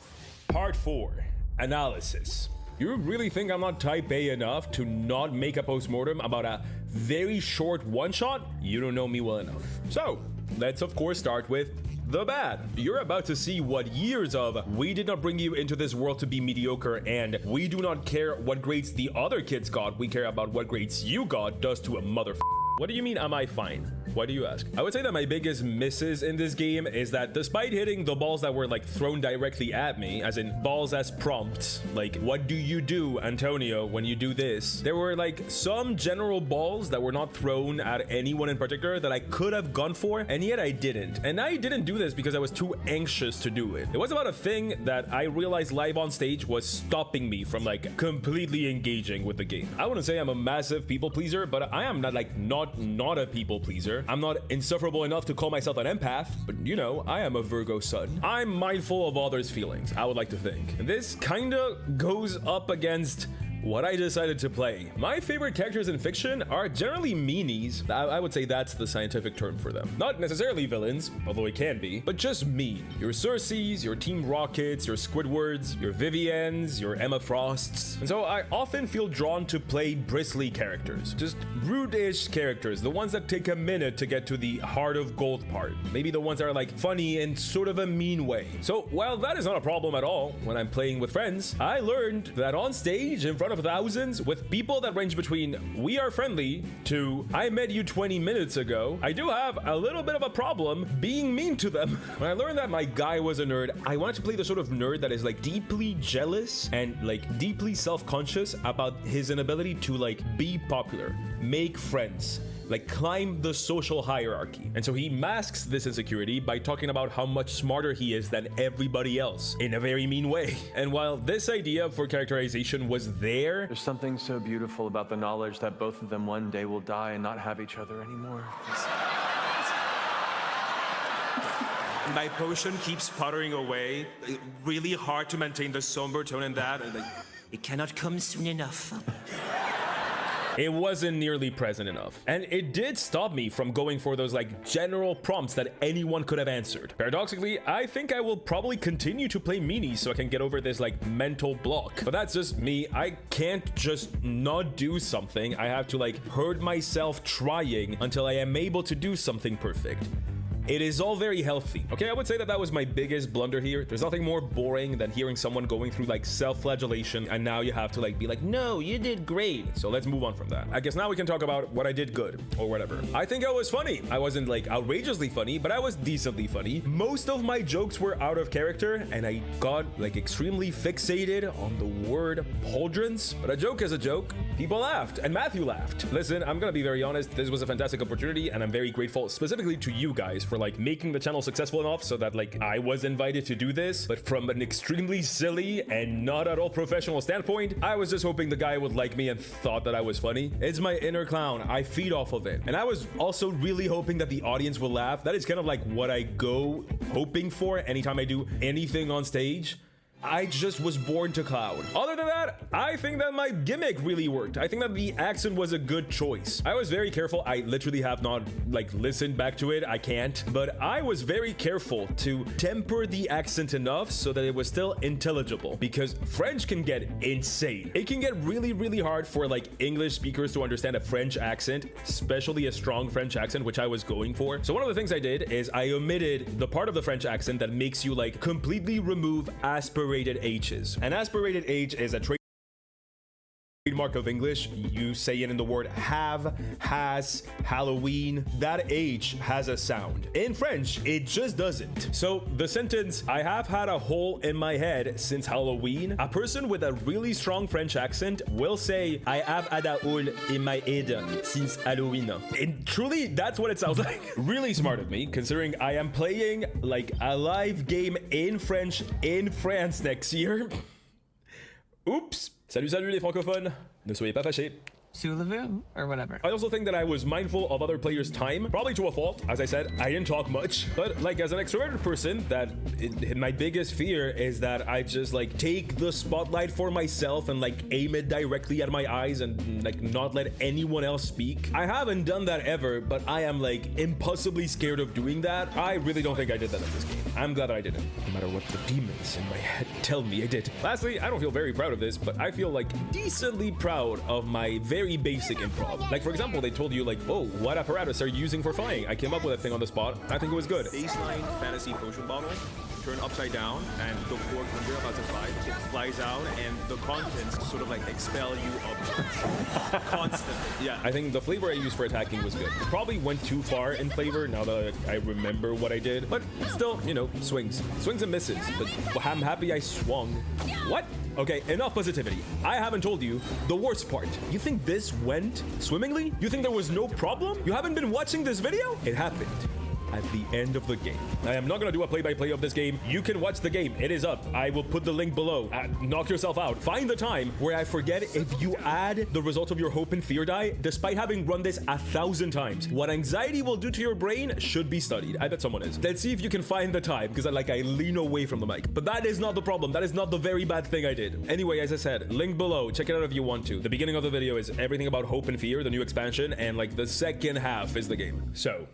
Part 4, analysis. You really think I'm not type A enough to not make a postmortem about a very short one-shot? You don't know me well enough. So, let's of course start with the bad. You're about to see what years of we did not bring you into this world to be mediocre and we do not care what grades the other kids got, we care about what grades you got does to a motherfucker. What do you mean, am I fine? Why do you ask? I would say that my biggest misses in this game is that despite hitting the balls that were like thrown directly at me, as in balls as prompts, like what do you do, Antonio, when you do this? There were like some general balls that were not thrown at anyone in particular that I could have gone for, and yet I didn't. And I didn't do this because I was too anxious to do it. It was about a thing that I realized live on stage was stopping me from like completely engaging with the game. I wouldn't say I'm a massive people pleaser, but I am not a people pleaser. I'm not insufferable enough to call myself an empath, but you know, I am a Virgo sun. I'm mindful of others' feelings, I would like to think. And this kinda goes up against what I decided to play. My favorite characters in fiction are generally meanies. I would say that's the scientific term for them. Not necessarily villains, although it can be, but just mean. Your Cerseis, your Team Rockets, your Squidwards, your Vivians, your Emma Frosts. And so I often feel drawn to play bristly characters. Just brutish characters, the ones that take a minute to get to the heart of gold part. Maybe the ones that are like funny in sort of a mean way. So while that is not a problem at all when I'm playing with friends, I learned that on stage in front of thousands with people that range between we are friendly to I met you 20 minutes ago, I do have a little bit of a problem being mean to them. When I learned that my guy was a nerd, I wanted to play the sort of nerd that is like deeply jealous and like deeply self-conscious about his inability to like be popular, make friends, like climb the social hierarchy. And so he masks this insecurity by talking about how much smarter he is than everybody else in a very mean way. And while this idea for characterization was there's something so beautiful about the knowledge that both of them one day will die and not have each other anymore. My potion keeps puttering away. Really hard to maintain the somber tone in that. And like, it cannot come soon enough. It wasn't nearly present enough. And it did stop me from going for those like general prompts that anyone could have answered. Paradoxically, I think I will probably continue to play meanies so I can get over this like mental block. But that's just me. I can't just not do something. I have to like hurt myself trying until I am able to do something perfect. It is all very healthy. Okay, I would say that that was my biggest blunder here. There's nothing more boring than hearing someone going through like self-flagellation and now you have to like be like, no, you did great. So let's move on from that. I guess now we can talk about what I did good or whatever. I think I was funny. I wasn't like outrageously funny, but I was decently funny. Most of my jokes were out of character and I got like extremely fixated on the word pauldrons. But a joke is a joke. People laughed and Matthew laughed. Listen, I'm gonna be very honest. This was a fantastic opportunity and I'm very grateful specifically to you guys for for like making the channel successful enough so that like I was invited to do this, but from an extremely silly and not at all professional standpoint, I was just hoping the guy would like me and thought that I was funny. It's my inner clown. I feed off of it. And I was also really hoping that the audience will laugh. That is kind of like what I go hoping for anytime I do anything on stage. I just was born to clown. Other than that, I think that my gimmick really worked. I think that the accent was a good choice. I was very careful. I literally have not like listened back to it. I can't. But I was very careful to temper the accent enough so that it was still intelligible, because French can get insane. It can get really, really hard for like English speakers to understand a French accent, especially a strong French accent, which I was going for. So one of the things I did is I omitted the part of the French accent that makes you like completely remove aspirated H's. An aspirated H is a trademark of English. You say it in the word have, has, Halloween. That H has a sound. In French, it just doesn't. So the sentence, I have had a hole in my head since Halloween, a person with a really strong French accent will say, I have had a hole in my head since Halloween. And truly, that's what it sounds like. Really smart of me, considering I am playing like a live game in French in France next year. Oops. Salut, salut les francophones. Ne soyez pas fâchés. Or whatever. I also think that I was mindful of other players' time, probably to a fault. As I said, I didn't talk much, but like as an extroverted person, my biggest fear is that I just like take the spotlight for myself and like aim it directly at my eyes and like not let anyone else speak. I haven't done that ever, but I am like impossibly scared of doing that. I really don't think I did that in this game. I'm glad that I didn't, no matter what the demons in my head tell me I did. Lastly, I don't feel very proud of this, but I feel like decently proud of my very basic improv. Like for example, they told you like, oh, what apparatus are you using for flying? I came up with a thing on the spot. I think it was good. Baseline fantasy potion bottle, turn upside down, and the cork when you're about to fly, it flies out, and the contents sort of like expel you upwards constantly. Yeah. I think the flavor I used for attacking was good. It probably went too far in flavor now that I remember what I did, but still, you know, swings and misses. But I'm happy I swung. What? Okay, enough positivity. I haven't told you the worst part. You think this went swimmingly? You think there was no problem? You haven't been watching this video? It happened at the end of the game. I am not gonna do a play-by-play of this game. You can watch the game. It is up. I will put the link below. Knock yourself out. Find the time where I forget if you add the result of your hope and fear die, despite having run this 1,000 times. What anxiety will do to your brain should be studied. I bet someone is. Let's see if you can find the time, because I lean away from the mic. But that is not the problem. That is not the very bad thing I did. Anyway, as I said, link below. Check it out if you want to. The beginning of the video is everything about hope and fear, the new expansion, and like the second half is the game. So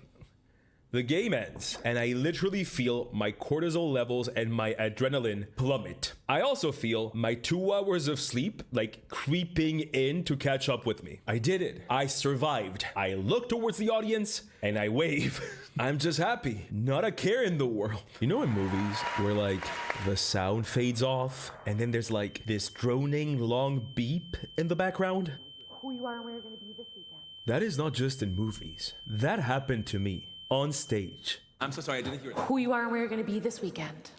the game ends, and I literally feel my cortisol levels and my adrenaline plummet. I also feel my 2 hours of sleep like creeping in to catch up with me. I did it. I survived. I look towards the audience and I wave. I'm just happy. Not a care in the world. You know in movies where like the sound fades off and then there's like this droning long beep in the background? Who you are and where you're going to be this weekend. That is not just in movies. That happened to me. On stage. I'm so sorry, I didn't hear that. Who you are and where you're going to be this weekend.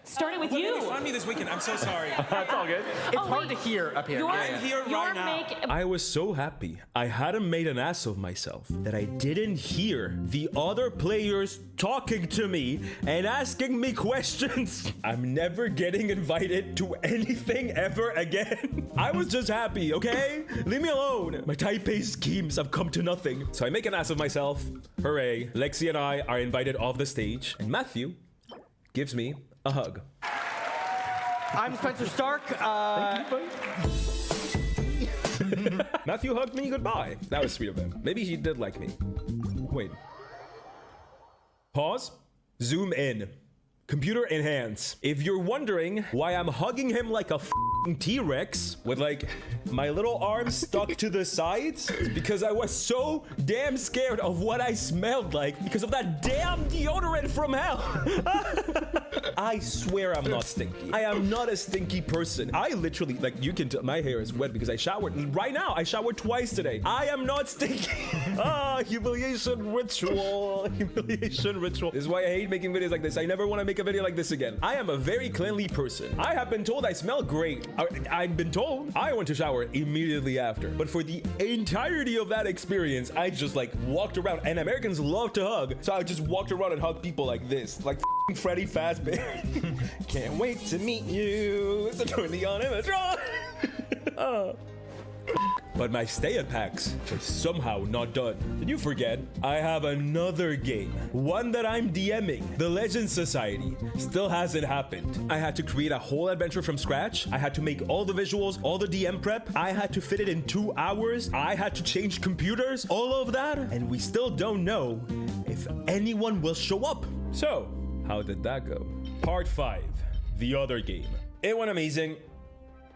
Starting with you. Find me this weekend. I'm so sorry. That's all good. It's hard to hear up here. I'm here right now. I was so happy I hadn't made an ass of myself that I didn't hear the other players talking to me and asking me questions. I'm never getting invited to anything ever again. I was just happy, okay? Leave me alone. My Taipei schemes have come to nothing. So I make an ass of myself. Hooray. Lexi and I are invited off the stage, and Matthew gives me a hug. I'm Spencer Stark. Thank you, buddy. Matthew hugged me goodbye. That was sweet of him. Maybe he did like me. Wait. Pause. Zoom in. Computer enhance. If you're wondering why I'm hugging him like a T-Rex with like my little arms stuck to the sides, it's because I was so damn scared of what I smelled like because of that damn deodorant from hell. I swear I'm not stinky. I am not a stinky person. I literally, like, you can tell my hair is wet because I showered. Right now, I showered twice today. I am not stinky. Humiliation ritual. Humiliation ritual. This is why I hate making videos like this. I never want to make a video like this again. I am a very cleanly person. I have been told I smell great. I've been told I went to shower immediately after. But for the entirety of that experience, I just like walked around, and Americans love to hug. So I just walked around and hugged people like this, like Freddy Fazbear. Can't wait to meet you. So turn the animatronic. But my stay at PAX is somehow not done. Did you forget? I have another game. One that I'm DMing. The Legends Society. Still hasn't happened. I had to create a whole adventure from scratch. I had to make all the visuals, all the DM prep. I had to fit it in 2 hours. I had to change computers. All of that. And we still don't know if anyone will show up. So, how did that go? Part 5. The other game. It went amazing.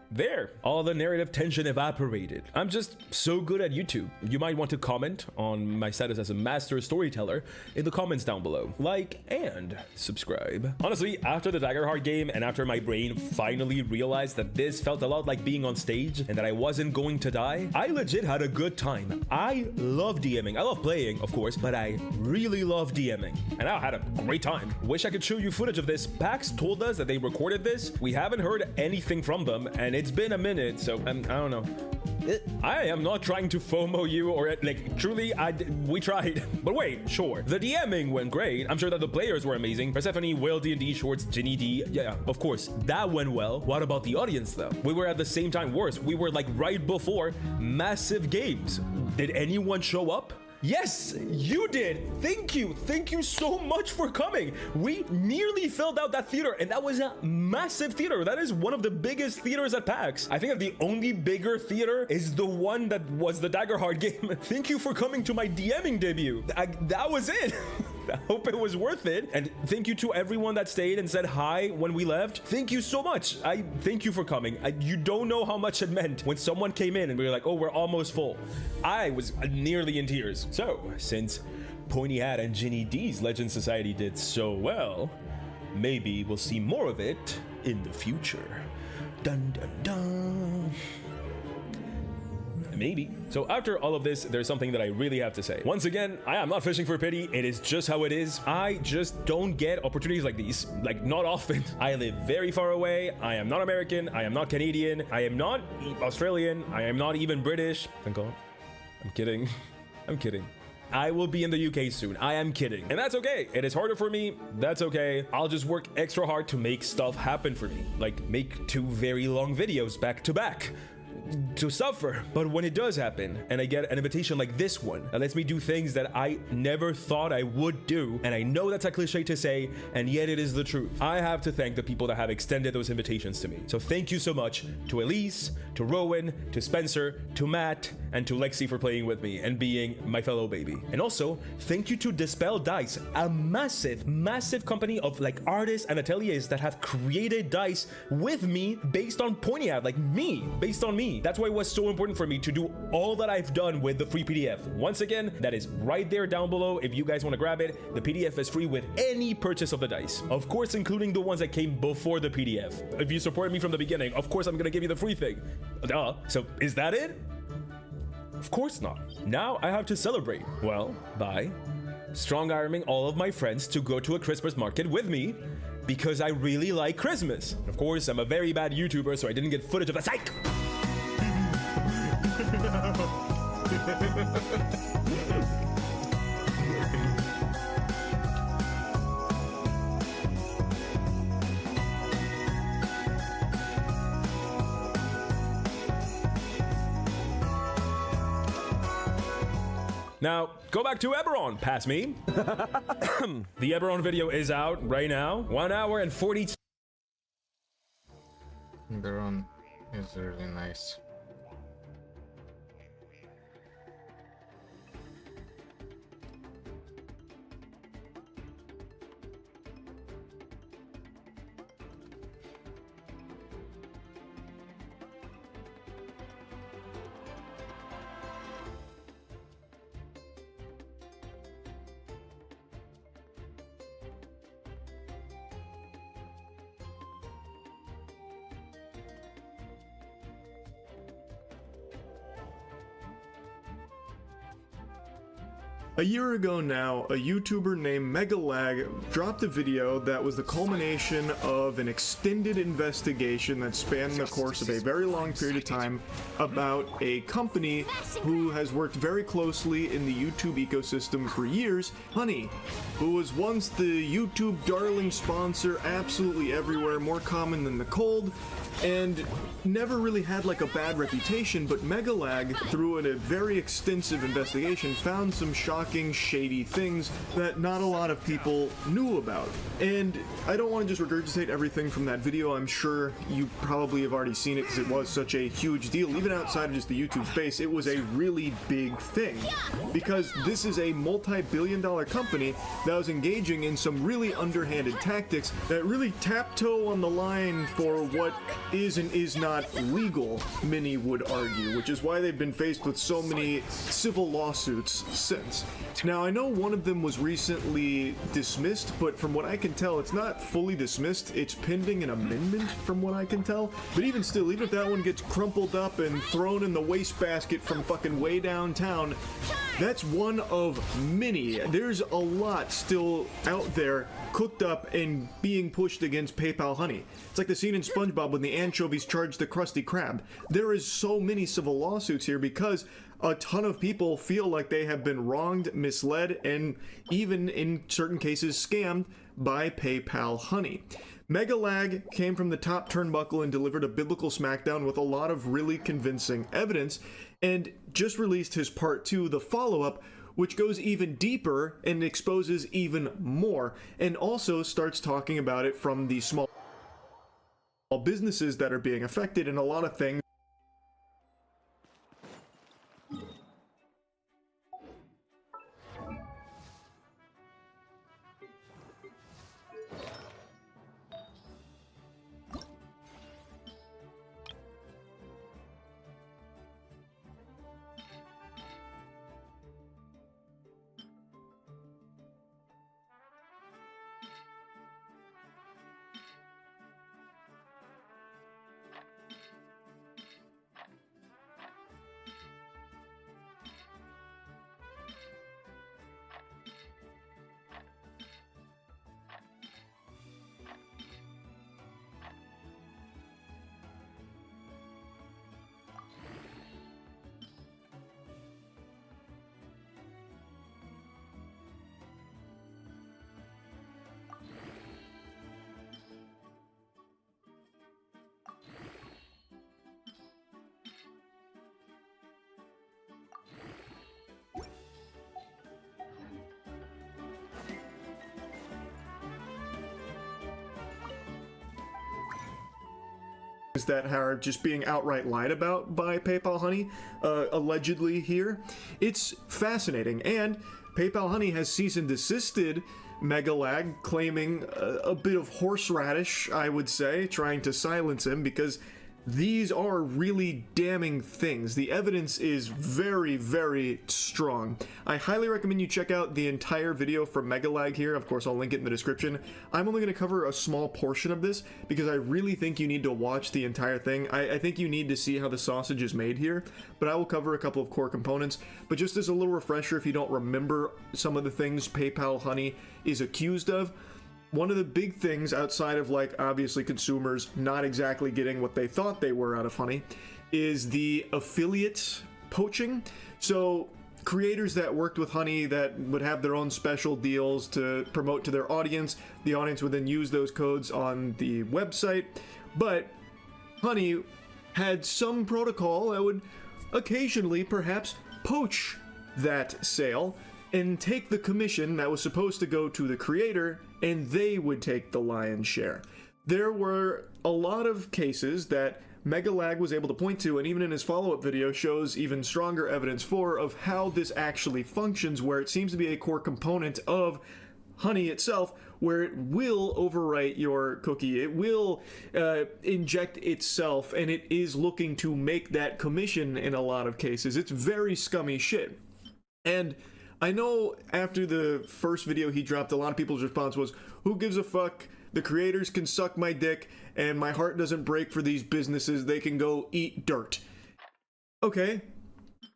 There, all the narrative tension evaporated. I'm just so good at YouTube. You might want to comment on my status as a master storyteller in the comments down below. Like and subscribe. Honestly, after the Daggerheart game and after my brain finally realized that this felt a lot like being on stage and that I wasn't going to die, I legit had a good time. I love DMing. I love playing, of course, but I really love DMing. And I had a great time. Wish I could show you footage of this. PAX told us that they recorded this. We haven't heard anything from them, and it's been a minute, so I don't know. I am not trying to FOMO you or like truly we tried. But wait, sure. The DMing went great. I'm sure that the players were amazing. Persephone, Will D&D, Shorts, Ginny D. Yeah, of course. That went well. What about the audience though? We were at the same time worse. We were like right before massive games. Did anyone show up? Yes, you did. Thank you. Thank you so much for coming. We nearly filled out that theater, and that was a massive theater. That is one of the biggest theaters at PAX. I think that the only bigger theater is the one that was the Daggerheart game. Thank you for coming to my DMing debut. That was it. I hope it was worth it. And thank you to everyone that stayed and said hi when we left. Thank you so much. I thank you for coming. You don't know how much it meant when someone came in and we were like, oh, we're almost full. I was nearly in tears. So since Pointy Hat and Ginny D's Legend Society did so well, maybe we'll see more of it in the future. Dun dun dun. Maybe. So after all of this, there's something that I really have to say. Once again, I am not fishing for pity. It is just how it is. I just don't get opportunities like these, like not often. I live very far away. I am not American. I am not Canadian. I am not Australian. I am not even British. Thank God. I'm kidding. I'm kidding. I will be in the UK soon. I am kidding. And that's okay. It is harder for me. That's okay. I'll just work extra hard to make stuff happen for me. Like make 2 very long videos back to back. To suffer. But when it does happen and I get an invitation like this one that lets me do things that I never thought I would do, and I know that's a cliche to say, and yet it is the truth, I have to thank the people that have extended those invitations to me. So thank you so much to Elise, to Rowan, to Spencer, to Matt, and to Lexi for playing with me and being my fellow baby. And also thank you to Dispel Dice, a massive company of like artists and ateliers that have created dice with me based on Pointy Hat, like me, based on me. That's why it was so important for me to do all that I've done with the free PDF. Once again, that is right there down below if you guys want to grab it. The PDF is free with any purchase of the dice. Of course, including the ones that came before the PDF. If you support me from the beginning, of course I'm gonna give you the free thing. Duh. So is that it? Of course not. Now I have to celebrate. Well, by strong arming all of my friends to go to a Christmas market with me because I really like Christmas. Of course, I'm a very bad YouTuber, so I didn't get footage of that. Psych! Now, go back to Eberron. Pass me. The Eberron video is out right now. 1 hour and 40. Baron is really nice. A year ago now, a YouTuber named Megalag dropped a video that was the culmination of an extended investigation that spanned the course of a very long period of time about a company who has worked very closely in the YouTube ecosystem for years, Honey, who was once the YouTube darling sponsor absolutely everywhere, more common than the cold, and never really had like a bad reputation, but Megalag, through a very extensive investigation, found some shocking, shady things that not a lot of people knew about. And I don't want to just regurgitate everything from that video. I'm sure you probably have already seen it because it was such a huge deal. Even outside of just the YouTube space, it was a really big thing. Because this is a multi-billion-dollar company that was engaging in some really underhanded tactics that really tiptoe on the line for what is and is not legal, many would argue, which is why they've been faced with so many civil lawsuits since. Now, I know one of them was recently dismissed, but from what I can tell, it's not fully dismissed. It's pending an amendment, from what I can tell. But even still, even if that one gets crumpled up and thrown in the wastebasket from fucking way downtown, that's one of many. There's a lot still out there cooked up and being pushed against PayPal Honey. It's like the scene in SpongeBob when the anchovies charged the Krusty Krab. There is so many civil lawsuits here because a ton of people feel like they have been wronged, misled, and even in certain cases scammed by PayPal Honey. Megalag came from the top turnbuckle and delivered a biblical smackdown with a lot of really convincing evidence, and just released his part 2, the follow-up, which goes even deeper and exposes even more, and also starts talking about it from the small businesses that are being affected and a lot of things. That are just being outright lied about by PayPal Honey, allegedly here. It's fascinating, and PayPal Honey has cease and desisted Megalag, claiming a bit of horseradish, I would say, trying to silence him, because these are really damning things. The evidence is very, very strong. I highly recommend you check out the entire video from Megalag here. Of course, I'll link it in the description. I'm only going to cover a small portion of this because I really think you need to watch the entire thing. I think you need to see how the sausage is made here, but I will cover a couple of core components. But just as a little refresher, if you don't remember some of the things PayPal Honey is accused of, one of the big things outside of, like, obviously consumers not exactly getting what they thought they were out of Honey is the affiliate poaching. So creators that worked with Honey that would have their own special deals to promote to their audience, the audience would then use those codes on the website, but Honey had some protocol that would occasionally perhaps poach that sale and take the commission that was supposed to go to the creator, and they would take the lion's share. There were a lot of cases that Megalag was able to point to, and even in his follow-up video shows even stronger evidence for, of how this actually functions, where it seems to be a core component of Honey itself, where it will overwrite your cookie, it will inject itself, and it is looking to make that commission in a lot of cases. It's very scummy shit. And I know after the first video he dropped, a lot of people's response was, who gives a fuck? The creators can suck my dick, and my heart doesn't break for these businesses. They can go eat dirt. Okay,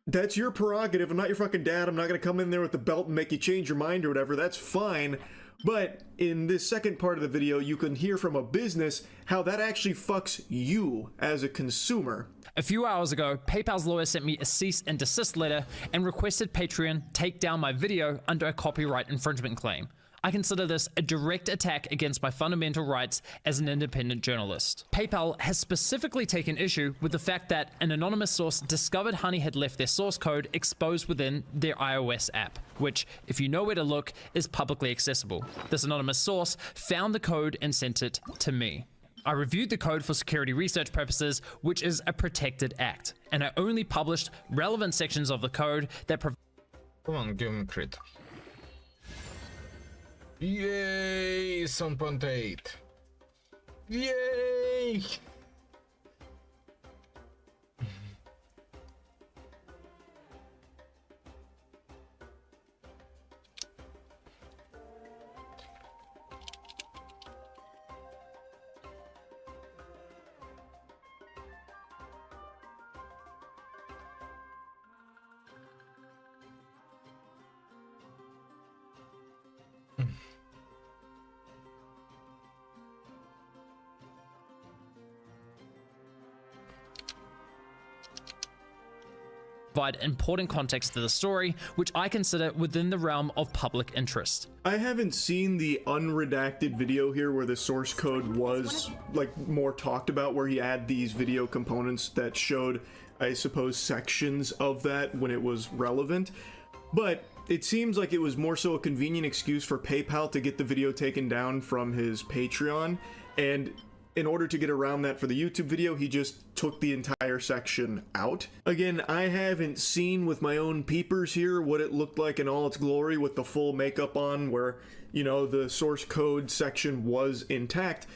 That's your prerogative. I'm not your fucking dad. I'm not gonna come in there with the belt and make you change your mind or whatever. That's fine. But in this second part of the video, you can hear from a business how that actually fucks you as a consumer. A few hours ago, PayPal's lawyer sent me a cease and desist letter and requested Patreon take down my video under a copyright infringement claim. I consider this a direct attack against my fundamental rights as an independent journalist. PayPal has specifically taken issue with the fact that an anonymous source discovered Honey had left their source code exposed within their iOS app, which, if you know where to look, is publicly accessible. This anonymous source found the code and sent it to me. I reviewed the code for security research purposes, which is a protected act, and I only published relevant sections of the code that Come on, give him crit. Yay, 7.8. Yay! provide important context to the story, which I consider within the realm of public interest. I haven't seen the unredacted video here where the source code was like more talked about, where he had these video components that showed, I suppose, sections of that when it was relevant. But it seems like it was more so a convenient excuse for PayPal to get the video taken down from his Patreon, and in order to get around that for the YouTube video, he just took the entire section out. Again, I haven't seen with my own peepers here what it looked like in all its glory with the full makeup on, where, you know, the source code section was intact.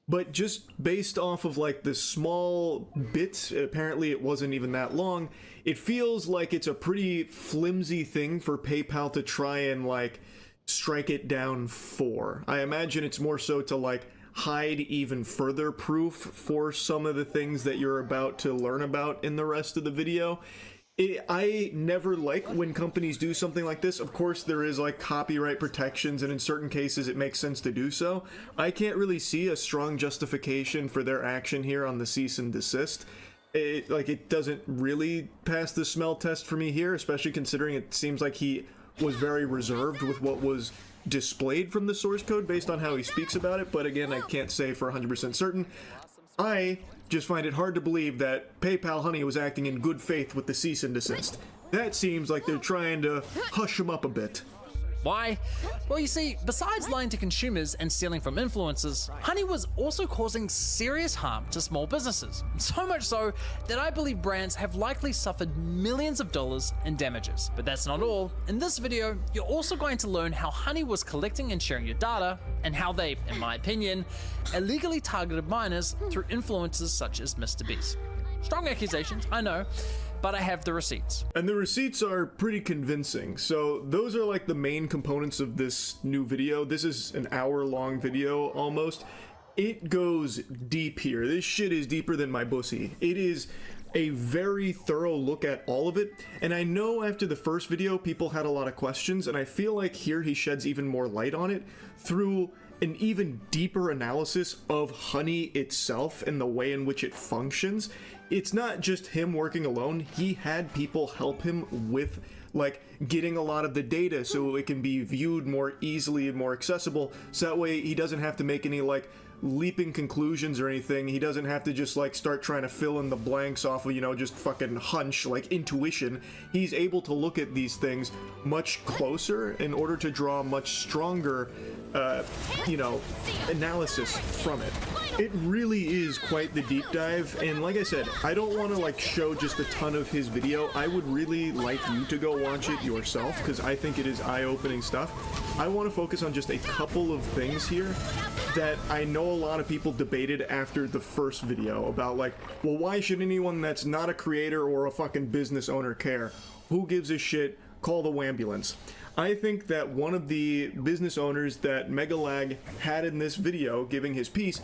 But just based off of like the small bits, apparently it wasn't even that long, it feels like it's a pretty flimsy thing for PayPal to try and like strike it down for. I imagine it's more so to like hide even further proof for some of the things that you're about to learn about in the rest of the video. I never like when companies do something like this. Of course, there is like copyright protections, and in certain cases it makes sense to do so. I can't really see a strong justification for their action here on the cease and desist. It doesn't really pass the smell test for me here, especially considering it seems like he was very reserved with what was displayed from the source code based on how he speaks about it. But again, I can't say for 100% certain. I just find it hard to believe that PayPal Honey was acting in good faith with the cease and desist. That seems like they're trying to hush him up a bit. Why? Well, you see, besides lying to consumers and stealing from influencers, Honey was also causing serious harm to small businesses. So much so that I believe brands have likely suffered millions of dollars in damages. But that's not all. In this video, you're also going to learn how Honey was collecting and sharing your data, and how they, in my opinion, illegally targeted minors through influencers such as MrBeast. Strong accusations, I know, but I have the receipts. And the receipts are pretty convincing. So those are like the main components of this new video. This is an hour-long video almost. It goes deep here. This shit is deeper than my pussy. It is a very thorough look at all of it. And I know after the first video, people had a lot of questions, and I feel like here he sheds even more light on it through an even deeper analysis of Honey itself and the way in which it functions. It's not just him working alone. He had people help him with like getting a lot of the data so it can be viewed more easily and more accessible, so that way he doesn't have to make any like leaping conclusions or anything. He doesn't have to just like start trying to fill in the blanks off of, you know, just fucking hunch, like intuition. He's able to look at these things much closer in order to draw much stronger you know, analysis from it. It really is quite the deep dive, and like I said, I don't want to like show just a ton of his video. I would really like you to go watch it yourself, because I think it is eye-opening stuff. I want to focus on just a couple of things here that I know a lot of people debated after the first video about like, well, why should anyone that's not a creator or a fucking business owner care? Who gives a shit? Call the wambulance. I think that one of the business owners that Megalag had in this video giving his piece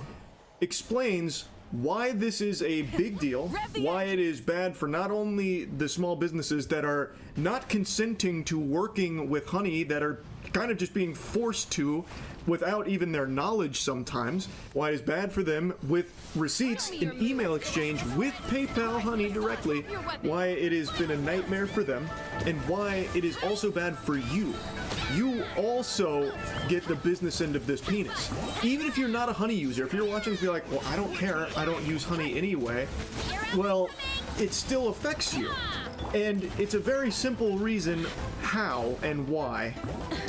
explains why this is a big deal, why it is bad for not only the small businesses that are not consenting to working with Honey, that are kind of just being forced to without even their knowledge sometimes, why it is bad for them with receipts and email exchange with PayPal Honey directly, why it has been a nightmare for them, and why it is also bad for you. You also get the business end of this penis. Even if you're not a Honey user, if you're watching and be like, well, I don't care, I don't use Honey anyway, well, it still affects you. And it's a very simple reason how and why.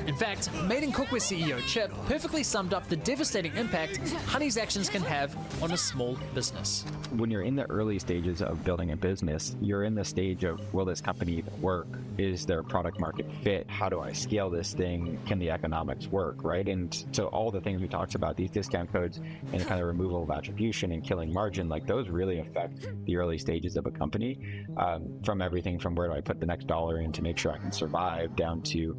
In fact, Made in Cookware CEO Chip perfectly summed up the devastating impact Honey's actions can have on a small business. When you're in the early stages of building a business, you're in the stage of, will this company even work? Is there product market fit? How do I scale this thing? Can the economics work, right? And so all the things we talked about, these discount codes and the kind of removal of attribution and killing margin, like those really affect the early stages of a company, from everything from where do I put the next dollar in to make sure I can survive, down to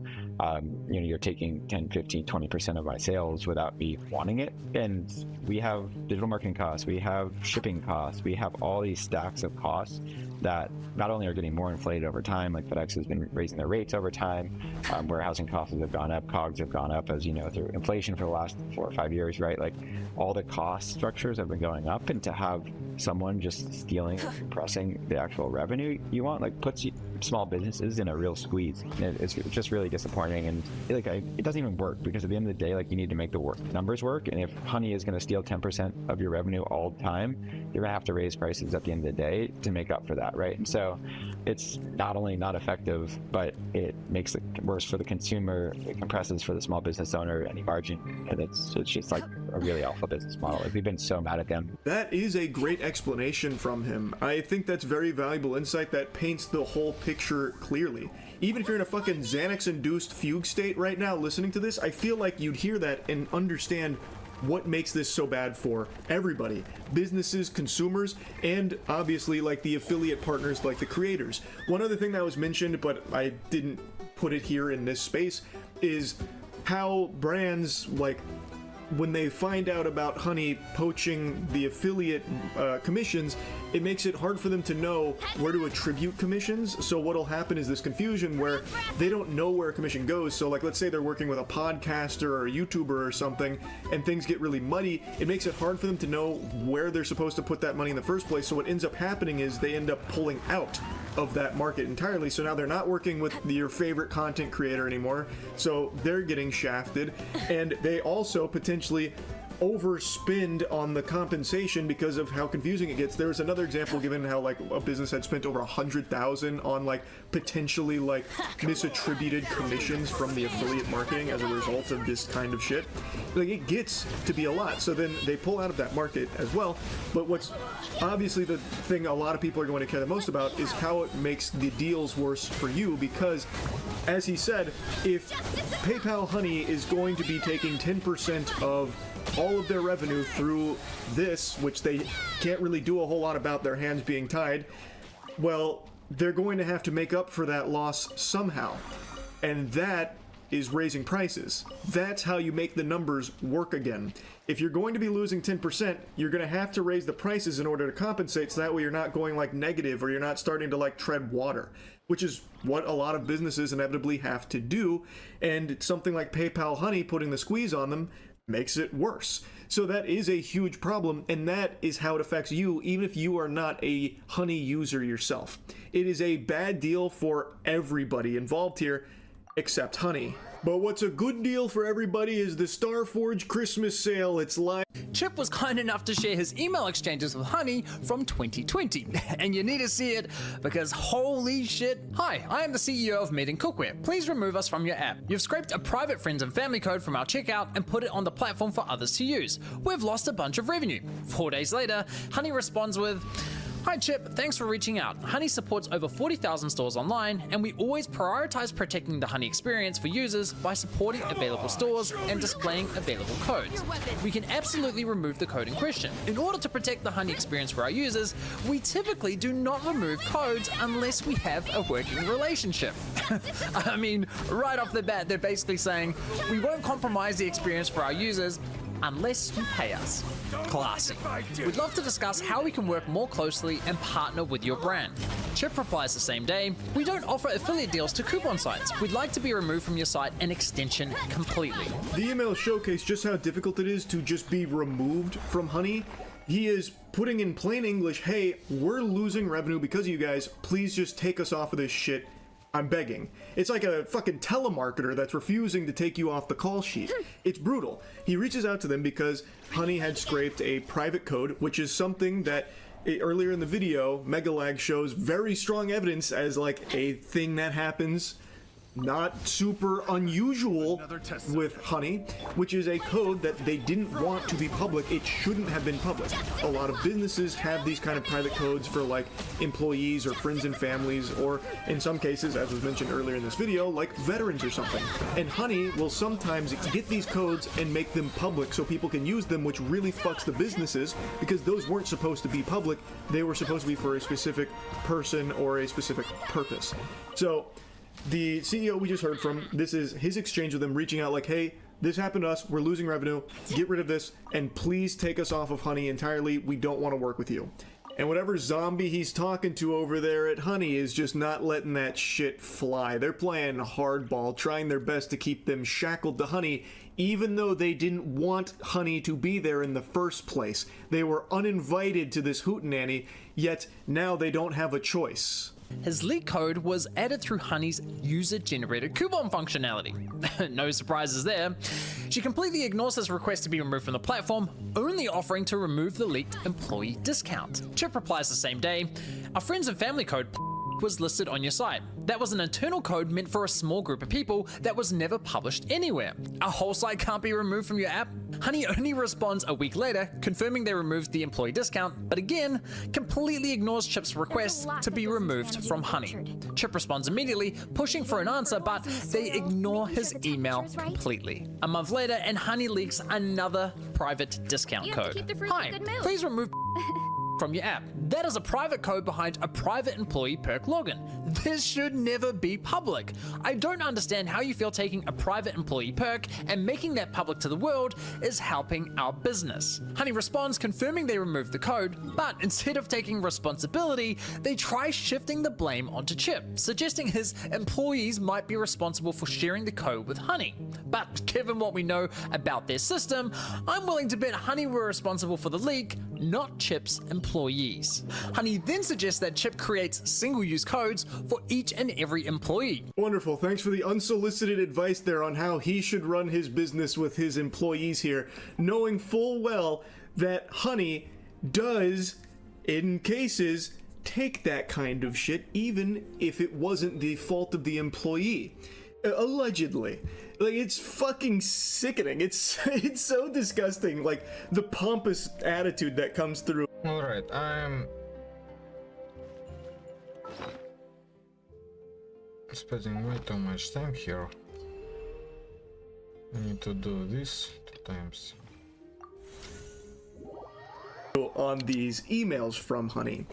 you're taking 10, 15, 20% of my sales without me wanting it. And we have digital marketing costs, we have shipping costs, we have all these stacks of costs that not only are getting more inflated over time, like FedEx has been raising their rates over time, warehousing costs have gone up, COGS have gone up, as you know, through inflation for the last 4 or 5 years, right? Like all the cost structures have been going up, and to have someone just stealing or compressing the actual revenue you want, like puts small businesses in a real squeeze. It's just really disappointing, and it doesn't even work, because at the end of the day, like, you need to make the numbers work. And if Honey is going to steal 10% of your revenue all the time, you're going to have to raise prices at the end of the day to make up for that, right? And so it's not only not effective, but it makes it worse for the consumer. It compresses for the small business owner any margin, and it's just like a really awful business model. Like, we've been so mad at them. That is a great explanation from him. I think that's very valuable insight that paints the whole picture clearly. Even if you're in a fucking Xanax-induced fugue state right now listening to this, I feel like you'd hear that and understand what makes this so bad for everybody. Businesses, consumers, and obviously like the affiliate partners, like the creators. One other thing that was mentioned, but I didn't put it here in this space, is how brands, like, when they find out about Honey poaching the affiliate commissions, it makes it hard for them to know where to attribute commissions. So what'll happen is this confusion where they don't know where a commission goes. So like, let's say they're working with a podcaster or a YouTuber or something, and things get really muddy. It makes it hard for them to know where they're supposed to put that money in the first place. So what ends up happening is they end up pulling out of that market entirely. So now they're not working with your favorite content creator anymore. So they're getting shafted, and they also potentially overspend on the compensation because of how confusing it gets. There was another example given how like a business had spent over $100,000 on like potentially like misattributed commissions from the affiliate marketing as a result of this kind of shit. Like, it gets to be a lot. So then they pull out of that market as well. But what's obviously the thing a lot of people are going to care the most about is how it makes the deals worse for you, because as he said, if PayPal Honey is going to be taking 10% of all of their revenue through this, which they can't really do a whole lot about, their hands being tied, well, they're going to have to make up for that loss somehow. And that is raising prices. That's how you make the numbers work again. If you're going to be losing 10%, you're going to have to raise the prices in order to compensate, so that way you're not going like negative, or you're not starting to like tread water, which is what a lot of businesses inevitably have to do. And something like PayPal Honey putting the squeeze on them makes it worse. So that is a huge problem, and that is how it affects you, even if you are not a Honey user yourself. It is a bad deal for everybody involved here, except Honey. But what's a good deal for everybody is the Starforge Christmas sale. It's live. Chip was kind enough to share his email exchanges with Honey from 2020, and you need to see it because holy shit. Hi, I am the CEO of Made in Cookware. Please remove us from your app. You've scraped a private friends and family code from our checkout and put it on the platform for others to use. We've lost a bunch of revenue. 4 days later, Honey responds with, "Hi Chip, thanks for reaching out. Honey supports over 40,000 stores online, and we always prioritize protecting the Honey experience for users by supporting available stores and displaying available codes. We can absolutely remove the code in question. In order to protect the Honey experience for our users, we typically do not remove codes unless we have a working relationship." I mean, right off the bat, they're basically saying, we won't compromise the experience for our users unless you pay us. Classy. We'd love to discuss how we can work more closely and partner with your brand. Chip replies the same day, we don't offer affiliate deals to coupon sites. We'd like to be removed from your site and extension completely. The email showcased just how difficult it is to just be removed from Honey. He is putting in plain English, hey, we're losing revenue because of you guys. Please just take us off of this shit. I'm begging. It's like a fucking telemarketer that's refusing to take you off the call sheet. It's brutal. He reaches out to them because Honey had scraped a private code, which is something that earlier in the video, Megalag shows very strong evidence as like a thing that happens. Not super unusual with Honey, which is a code that they didn't want to be public. It shouldn't have been public. A lot of businesses have these kind of private codes for like employees or friends and families, or in some cases, as was mentioned earlier in this video, like veterans or something. And Honey will sometimes get these codes and make them public so people can use them, which really fucks the businesses because those weren't supposed to be public. They were supposed to be for a specific person or a specific purpose. So the CEO we just heard from, this is his exchange with them, reaching out like, hey, this happened to us, we're losing revenue, get rid of this, and please take us off of Honey entirely, we don't want to work with you. And whatever zombie he's talking to over there at Honey is just not letting that shit fly. They're playing hardball, trying their best to keep them shackled to Honey, even though they didn't want Honey to be there in the first place. They were uninvited to this hootenanny, yet now they don't have a choice. His leak code was added through Honey's user-generated coupon functionality. No surprises there. She completely ignores his request to be removed from the platform, only offering to remove the leaked employee discount. Chip replies the same day, our friends and family code was listed on your site. That was an internal code meant for a small group of people that was never published anywhere. A whole site can't be removed from your app? Honey only responds a week later, confirming they removed the employee discount, but again, completely ignores Chip's request to be removed from Honey. Chip responds immediately, pushing for an answer, but they ignore his email completely. A month later, and Honey leaks another private discount code. Hi, please remove from your app. That is a private code behind a private employee perk login. This should never be public. I don't understand how you feel taking a private employee perk and making that public to the world is helping our business. Honey responds confirming they removed the code, but instead of taking responsibility, they try shifting the blame onto Chip, suggesting his employees might be responsible for sharing the code with Honey. But given what we know about their system, I'm willing to bet Honey were responsible for the leak, not Chip's employees. Honey then suggests that Chip creates single-use codes for each and every employee. Wonderful. Thanks for the unsolicited advice there on how he should run his business with his employees here, knowing full well that Honey does, in cases, take that kind of shit, even if it wasn't the fault of the employee. Allegedly. Like, it's fucking sickening. It's so disgusting, like the pompous attitude that comes through. Alright, I'm spending way too much time here. I need to do this 2 times. On these emails from Honey.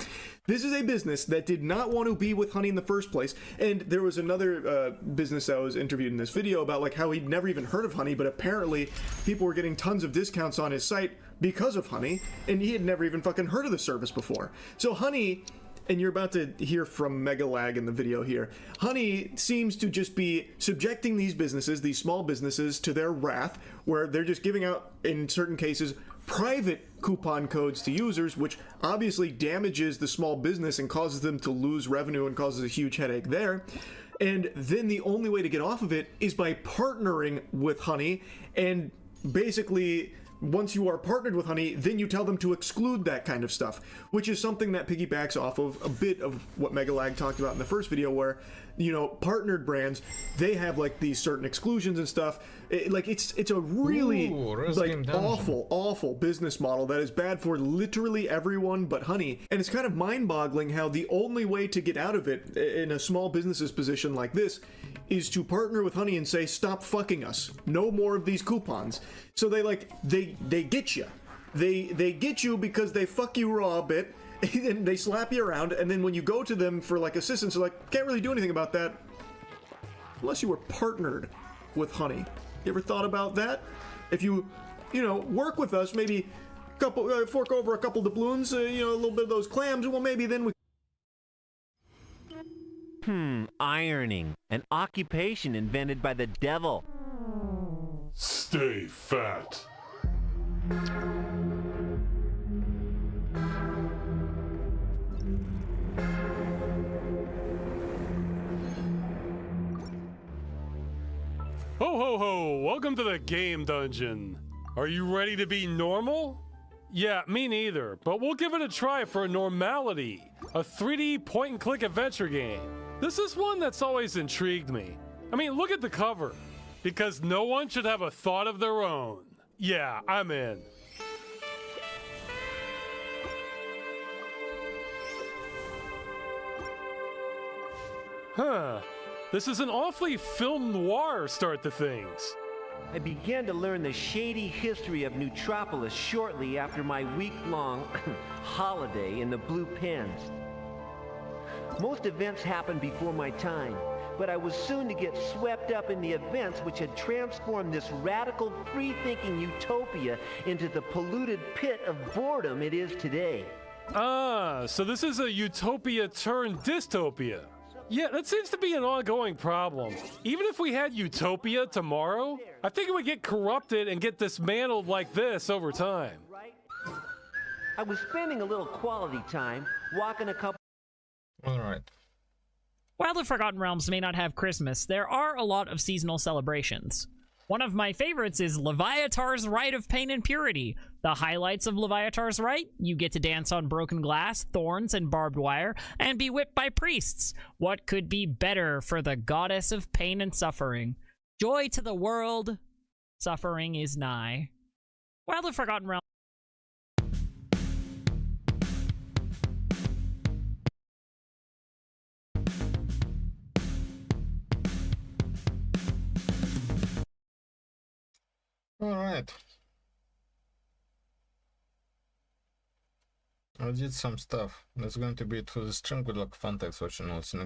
This is a business that did not want to be with Honey in the first place, and there was another business that was interviewed in this video about like how he'd never even heard of Honey, but apparently people were getting tons of discounts on his site because of Honey, and he had never even fucking heard of the service before. So Honey, and you're about to hear from Megalag in the video here, Honey seems to just be subjecting these businesses, these small businesses, to their wrath, where they're just giving out, in certain cases, private coupon codes to users, which obviously damages the small business and causes them to lose revenue and causes a huge headache there. And then the only way to get off of it is by partnering with Honey, and basically once you are partnered with Honey, then you tell them to exclude that kind of stuff, which is something that piggybacks off of a bit of what Megalag talked about in the first video, where, you know, partnered brands, they have like these certain exclusions and stuff. It's a really like awful business model that is bad for literally everyone but Honey. And it's kind of mind-boggling how the only way to get out of it in a small business's position like this is to partner with Honey and say, stop fucking us, no more of these coupons. So they get you. They get you because they fuck you raw a bit, and they slap you around, and then when you go to them for like assistance, they're like, can't really do anything about that unless you were partnered with Honey. You ever thought about that? If you work with us, maybe fork over a couple doubloons, a little bit of those clams, well, maybe then we. Ironing, an occupation invented by the devil. Stay fat. Ho ho ho! Welcome to the game dungeon. Are you ready to be normal? Yeah, me neither, but we'll give it a try for Normality, a 3D point-and-click adventure game. This is one that's always intrigued me. I mean, look at the cover. Because no one should have a thought of their own. Yeah, I'm in. Huh. This is an awfully film noir start to things. I began to learn the shady history of Nootropolis shortly after my week-long holiday in the Blue Pens. Most events happened before my time, but I was soon to get swept up in the events which had transformed this radical, free-thinking utopia into the polluted pit of boredom it is today. Ah, so this is a utopia turned dystopia. Yeah, that seems to be an ongoing problem. Even if we had utopia tomorrow, I think it would get corrupted and get dismantled like this over time. I was spending a little quality time, walking a couple... Alright. While the Forgotten Realms may not have Christmas, there are a lot of seasonal celebrations. One of my favorites is Leviatar's Rite of Pain and Purity. The highlights of Leviatar's Rite: you get to dance on broken glass, thorns, and barbed wire, and be whipped by priests. What could be better for the goddess of pain and suffering? Joy to the world, suffering is nigh. While the Forgotten Realms... Alright. I did some stuff. That's going to be it for the stream. Good luck, fun, thanks for watching.